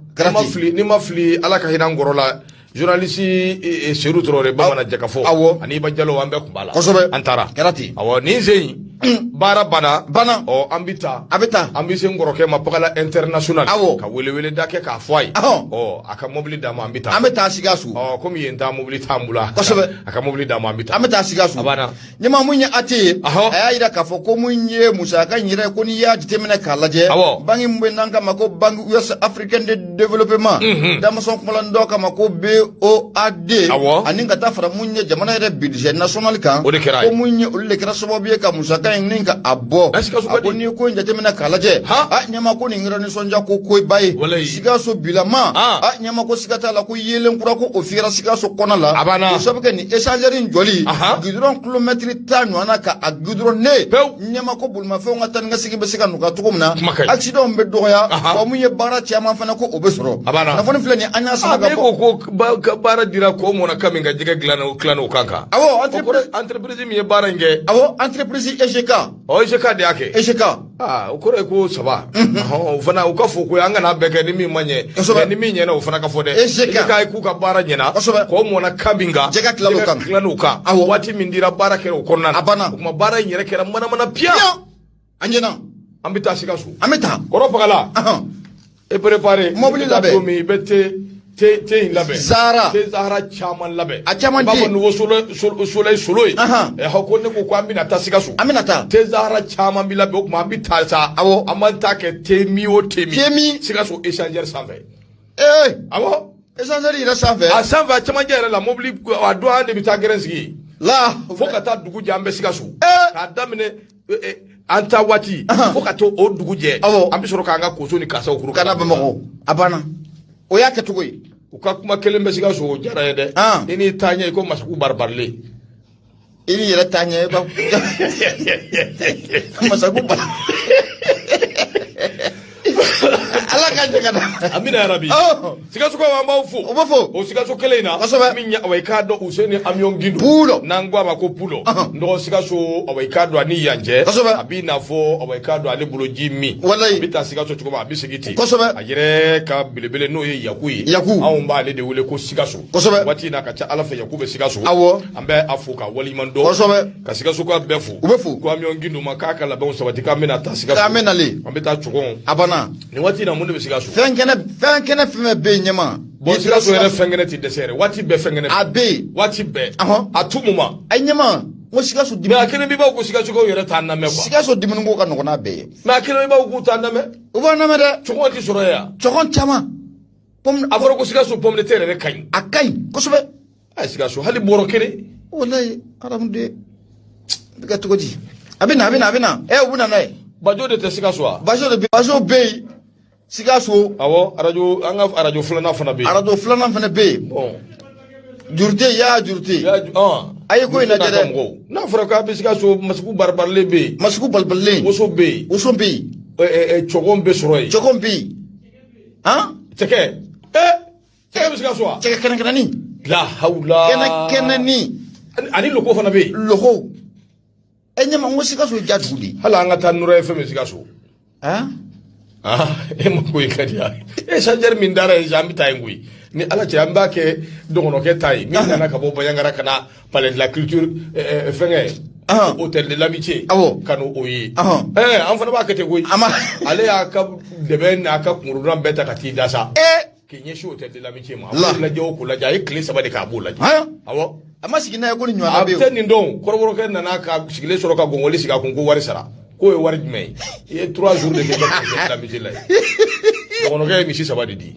ni mafli ala ka hinan gorola journaliste Seru Traoré bamana jakafo ani bajalo ambe kumbala antara karati awo ni zeyi bara bana o ambita ambise ngoroke mapakala international ka wele dake ka foy o aka mobili da ambita sigasu o komi yenta mobili tambula aka mobili da ambita sigasu abana nyama munya ati ayira ka fo ko munye musaka nyire ko ni ya jitemena kalaje bangi mbe nanga mako bangi US African Development da mason ko lando ka mako BOAD aninga ta fara munye jamana re budget national kan ko munye ulle kra sobo ka musaka ninka abo akoni ko njatemena kalaje nyama ko ningira ni sonja ko koy baye sigaso bilama nyama ko sigata la ko yelen kura ko ofira sigaso konala ko sabke ni échanger njoli gidron kilometre tanu anaka agidron ne nyama ko bulma fe ngatan ngasigi be sika nuka tukumna accident be doya ko munye bara chama fana ko obesoro na foni fleni anya sama ko bara dira ko mona kaminga jiga klano kanka entreprise mi bara nge entreprise ejeka ejeka de ake ejeka ukore ko saba ufana ukafo ko yanga na beke ni mi manye ni mi nyena ufana ka fode ejeka ku ka bara nyena ko mona kaminga jiga klano ka wati mindira bara kero konna kuma bara nyere kera mana pia anjena ambita sigasu ameta koro pagala e prepare mobile labe mi bete te labe Zara chaman labe a chaman baba nuwo solo e hakone ko ko ambina ta sigasu aminata te Zara chaman bi labe ko ambi ta sa amanta ke temi sigasu échanger sanfɛ échanger ira sanfɛ a sanfɛ chaman jere la mobile a do ande bi ta gerensi la fo ka ta dugu jambe sigasu ka damine anta wati fo ka to o dugu je ambi soro ka nga koso ni kasa okuru kana bamako abana o ya ketugo u ka kuma kelen bɛ sigaso jara ye dɛ ini tanya ko masaku barbarle ini yɛrɛ tanya ba masaku bar ala ka jagana amina arabi sigaso ko ma fo o sigaso kelen na min ya awai ka do useni amion gidu pulo nangwa ma ko pulo ndo sigaso awai ka do ani yanje abina fo awai ka do ale bulo jimi bita sigaso tuko ma bisigiti ayere ka bilebele no ye yakuyi awon ba ale de wele ko sigaso wati na ka cha ala fe yakube sigaso ambe afuka wali mando ka sigaso ko befu ko amion gidu makaka la bon sabati ka mena ta sigaso ambe ta chukon abana ni wati na munde sigaso fenkene feme be nyama bo sigaso ere fengene ti desere wati be fengene abe wati be atumuma anyama ngo Sikaso dimini akene bi ba ko Sikaso ko yere tan na me quoi Sikaso dimini ko ka no na be mais akene bi ba ko tan na me o ba na me de chogon ti soro ya chogon chama pom afro ko Sikaso pom de terre kany akay ko sobe ay Sikaso hali boro kene wallahi aram de daga to godi abina ubuna nay bajo de te Sikaso bajo be Sikaso awo radio fulana fana be bon jurte ay ko ina jere na fara ka be Sikaso masku barbarle be woso be chogon be soroy chogon be han teke be Sikaso teke kenani la hawla kenani ani loko fana be loko enyama ngo Sikaso jadudi hala nga tan nura FM Sikaso mo ko ikadiya changer min dara jambi tay ngui ni ala ci amba ke dogono ke tay min na ka bo bayangara kana palais de la culture fenge hôtel de l'amitié kanu oyi an fana ba kete goyi ale ya ka debe na ka kururan beta ka ti dasa ke nyeshi hôtel de l'amitié ma la jaw ko la jay clé sabade ka bo la awo ama sigina ya ko ni nywana be abten ndon koroboro ke na ka sigile soro ka gongoli siga ko wari sara ko e wari me e 3 jours de l'amitié la dogono ke mi si sabade di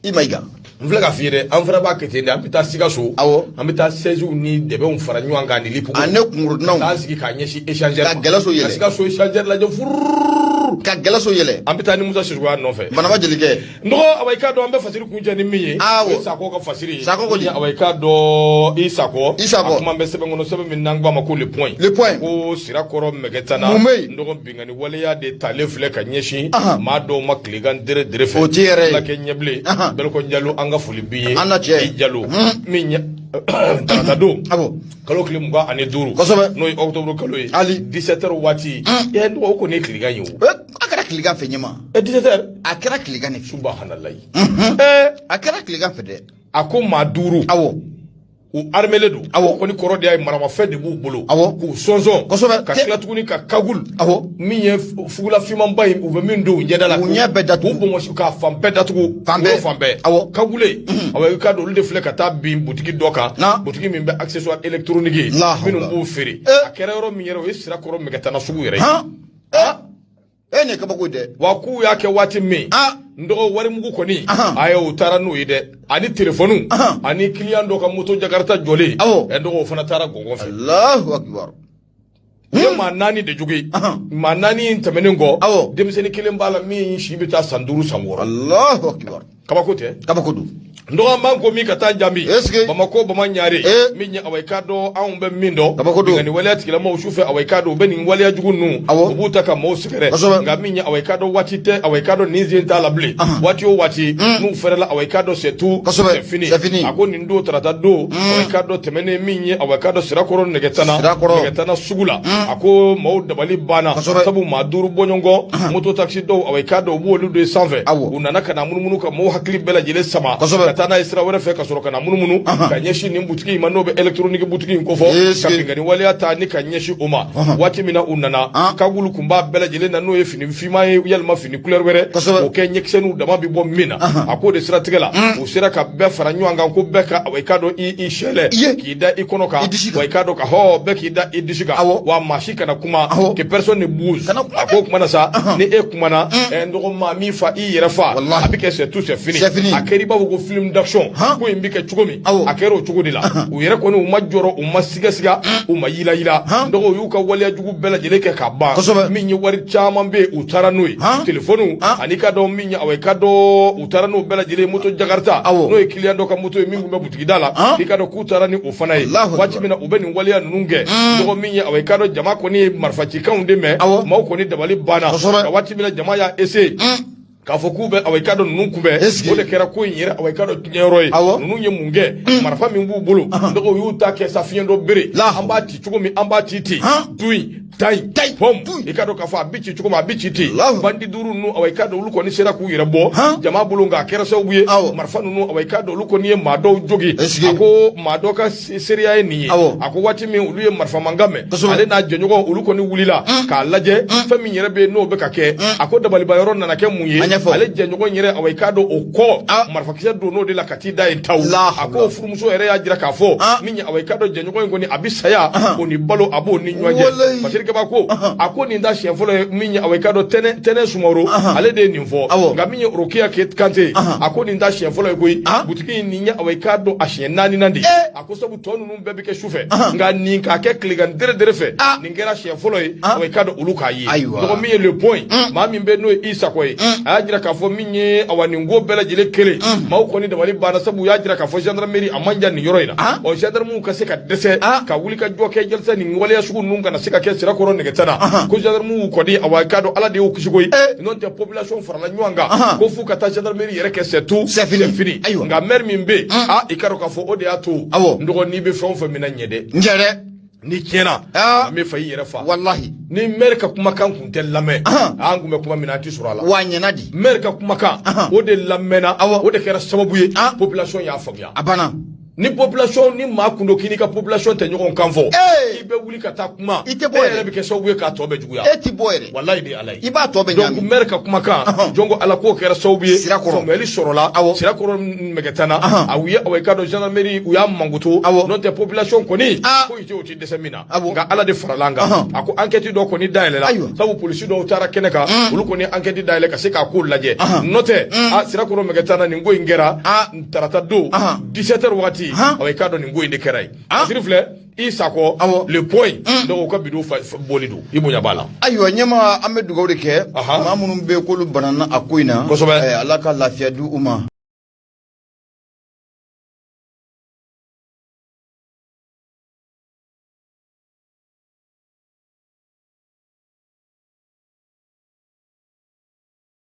imaiga mfle ka fiere an fara ba kete an bita Sikaso an bita 16 ni debe on fara nyuan ga ni lipu an ne kunguru naw an sigi ka nyeshi échanger ka gelaso yele Sikaso échanger la je ka gelaso yele an bita ni Musa Sirwa no fe bana ba jelike ndo awai ka do an be fasiri kunje ni miye sako ka fasiri sako ko awai ka do isako kuma be sebe ngono sebe min nangba ma ko le point ko sira koro megetana ndo bingani wale ya de tale fle ka nyeshi ma do ma kligan dire fe la ke nyeble bel ko njalu anga fuli biye jalo minya tado kalo klim ga ane duru no octobre kalo yi 17h wati ya ndo ko ne kligan yi akara kligan fe nyema 17h akara kligan fe subhanallah akara kligan fe de ako maduru u armeledu ko ni koro de ay marama fe de bu bolo ku sonzon ka kila tuguni ka kagul min ye fugula fiman bay u be min do jedala ku nya bedatu bu mo ka fam bedatu fambe kagule awa ka do de fle ka ta bi boutique doka boutique min be accessoire électronique min bu feri akere ro min yero sira koro mi gata na sugu yere ne ka bako de wa ku ya ke wati mi ndo wari mugu koni ayo tara no ide ani telefonu ani client do ka moto jakarta jole ndo fana tara gongon fe Allahu akbar ye manani de jugi manani temenengo demiseni kilen bala mi shibita sanduru samworo Allahu akbar kabakodu ndo manko mi kata jambi bamako bamanyare minya awaikado an be mindo ngani wala tikila mo shufe awaikado beni wala jugunu obuta ka mo sikere nga minya awaikado watite awaikado nizi ntalable wati o wati nu ferela awaikado setu c'est fini akoni ndo trata do awaikado temene minya awaikado sirakoro negetana sugula ako mo dabali bana sabu maduru bonyongo moto taxi do awaikado bo lu de 120 unana kana munumunu ka mo hakli bela jele sama tana isra wala fe ka soro kana munumunu ka nyeshi ni butiki manobe electronique butiki ko fo kapinga ni wali ata ni ka nyeshi uma wati mina unana kagulu kumba bela jele na no yefini fima yalma fini couleur were o ke nyeksenu dama bi bom mina akode sira tigela o sira ka be faranyu anga ko be ka waikado i shele kida ikonoka waikado ka ho be kida idishika wa mashika na kuma ke personne ne bouge ako kuma na sa ni e kuma na ndo ma mi fa i refa abike c'est tout c'est fini akeri ba go film d'action ko imbike chugomi akero chugudila o yere ko no majoro o masiga o mayila ndo yuka wali ajugu bela jeleke ka ba minyi wari chama be utara nui telefonu anika do minyi aweka do utara no bela jele moto jakarta no e client do ka moto e mingu mebuti gidala dika do kutara ni ofana yi wachi mina ubeni wali anunge ndo minyi aweka do jama ko ni marfachi kaunde me ma ko ni dabali bana wachi mina jama ya ese ka fokube awaikado nukube ode kera ko yira awaikado nyeroi nunu ye munge marfa mi mbu bulu ndo yuta ke safiendo bere amba ti chugo mi amba ti tui tai pom i ka dɔn k'a fɔ a bɛ ci cogo min a bɛ ci ten bandi duuru ninnu awa i ka dɔn olu kɔni sera k'u yɛrɛ bɔ jama bolo nka a kɛra sababu ye marifa ninnu awa i ka dɔn olu kɔni ye maa dɔw jogi a ko maa dɔ ka seereya ye nin ye a ko waati min olu ye marifa mankan mɛn ale n'a jɛɲɔgɔn olu kɔni wulila k'a lajɛ fɛn min yɛrɛ bɛ n'o bɛ ka kɛ a ko dabaliba yɔrɔ nana kɛ mun ye ale jɛɲɔgɔn yɛrɛ awa i ka dɔn o kɔ marifakisɛ don n'o de la ka t'i da yen taw a ko furumuso yɛrɛ y'a jira k'a fɔ min ye awa i ka dɔn jɛɲɔgɔn in kɔni a bɛ saya o ni balo a b'o ni ɲɔgɔn cɛ masirikɛba ko a ko nin da siɲɛ fɔlɔ ye min ye awa i ka dɔn tɛnɛ sumaworo ale de ye nin fɔ nka min ye Rokiya Kante a ko nin da siɲɛ fɔlɔ ye koyi butigi in nin ye awa i ka dɔn a siɲɛ 4nan de ye a ko sabu tɔ ninnu bɛɛ bɛ kɛ sufɛ nka nin k'a kɛ tilegan dere fɛ nin kɛra siɲɛ fɔlɔ ye awa i ka dɔn olu k'a ye donc min ye le point maa min bɛ n'o ye Isako ye a y'a jira k'a fɔ min ye awa nin ko bɛɛ lajɛlen kelen maaw kɔni dabali banna sabu u y'a jira k'a fɔ gendarmerie a man jan nin yɔrɔ in na ɔ gendarmew ka se ka dɛsɛ ka wuli ka jɔ kɛ jalisa nin waleya sugu ninnu kana se ka kɛ sirakɔrɔ nɛgɛta na ko gendarmew kɔni awa i ka dɔn ala de y'u kisi koyi n'o tɛ population farala ɲɔgɔn kan ko f'u ka taa gendarmerie yɛrɛ kɛ c'est fini nka maire min bɛ i ka dɔn k'a fɔ o de y'a to n dɔgɔ n'i bɛ fɛn o fɛn minɛ ɲɛ dɛ ni tiɲɛna an bɛ fɛ i yɛrɛ fa wallahi ni maire ka kumakan kun tɛ lamɛn an kun bɛ kuma min na an tɛ sɔrɔ a la wa ɲɛna di maire ka kumakan o de lamɛnna o de kɛra sababu ye population y'a faamuya a banna ni population ni maa kun do k'i ni ka population tɛ ɲɔgɔn kan fɔ i bɛ wuli ka taa kuma i tɛ bɔ yɛrɛ bɛ kɛ sababu ye k'a tɔ bɛ juguya e tɛ bɔ yɛrɛ walayi de ala ye i b'a tɔ bɛ ɲami donc maire ka kumakan jɔn ko ala k'o kɛra sababu ye faamuyali sɔrɔla sirakɔrɔ mɛgɛtana a u ye awa i ka dɔn gendarmerie u y'a mankutu n'o tɛ population kɔni foyi tɛ o tɛ dɛsɛ min na nka ala de farala an kan a ko enquête dɔ kɔni dayɛlɛla sabu polisi dɔw taara kɛnɛ kan olu kɔni enquête dayɛlɛ ka se k'a ko lajɛ n'o tɛ sirakɔrɔ mɛgɛtana nin ko in kɛra tarata don 17h waati awa i ka dɔn nin ko in de kɛra ye masiri filɛ Isako le point donc ka bidon boli don i bonya b'a la ayiwa ɲɛma an bɛ dugawu de kɛ maa minnu bɛ k'olu banana a ko in na ala ka lafiya di u ma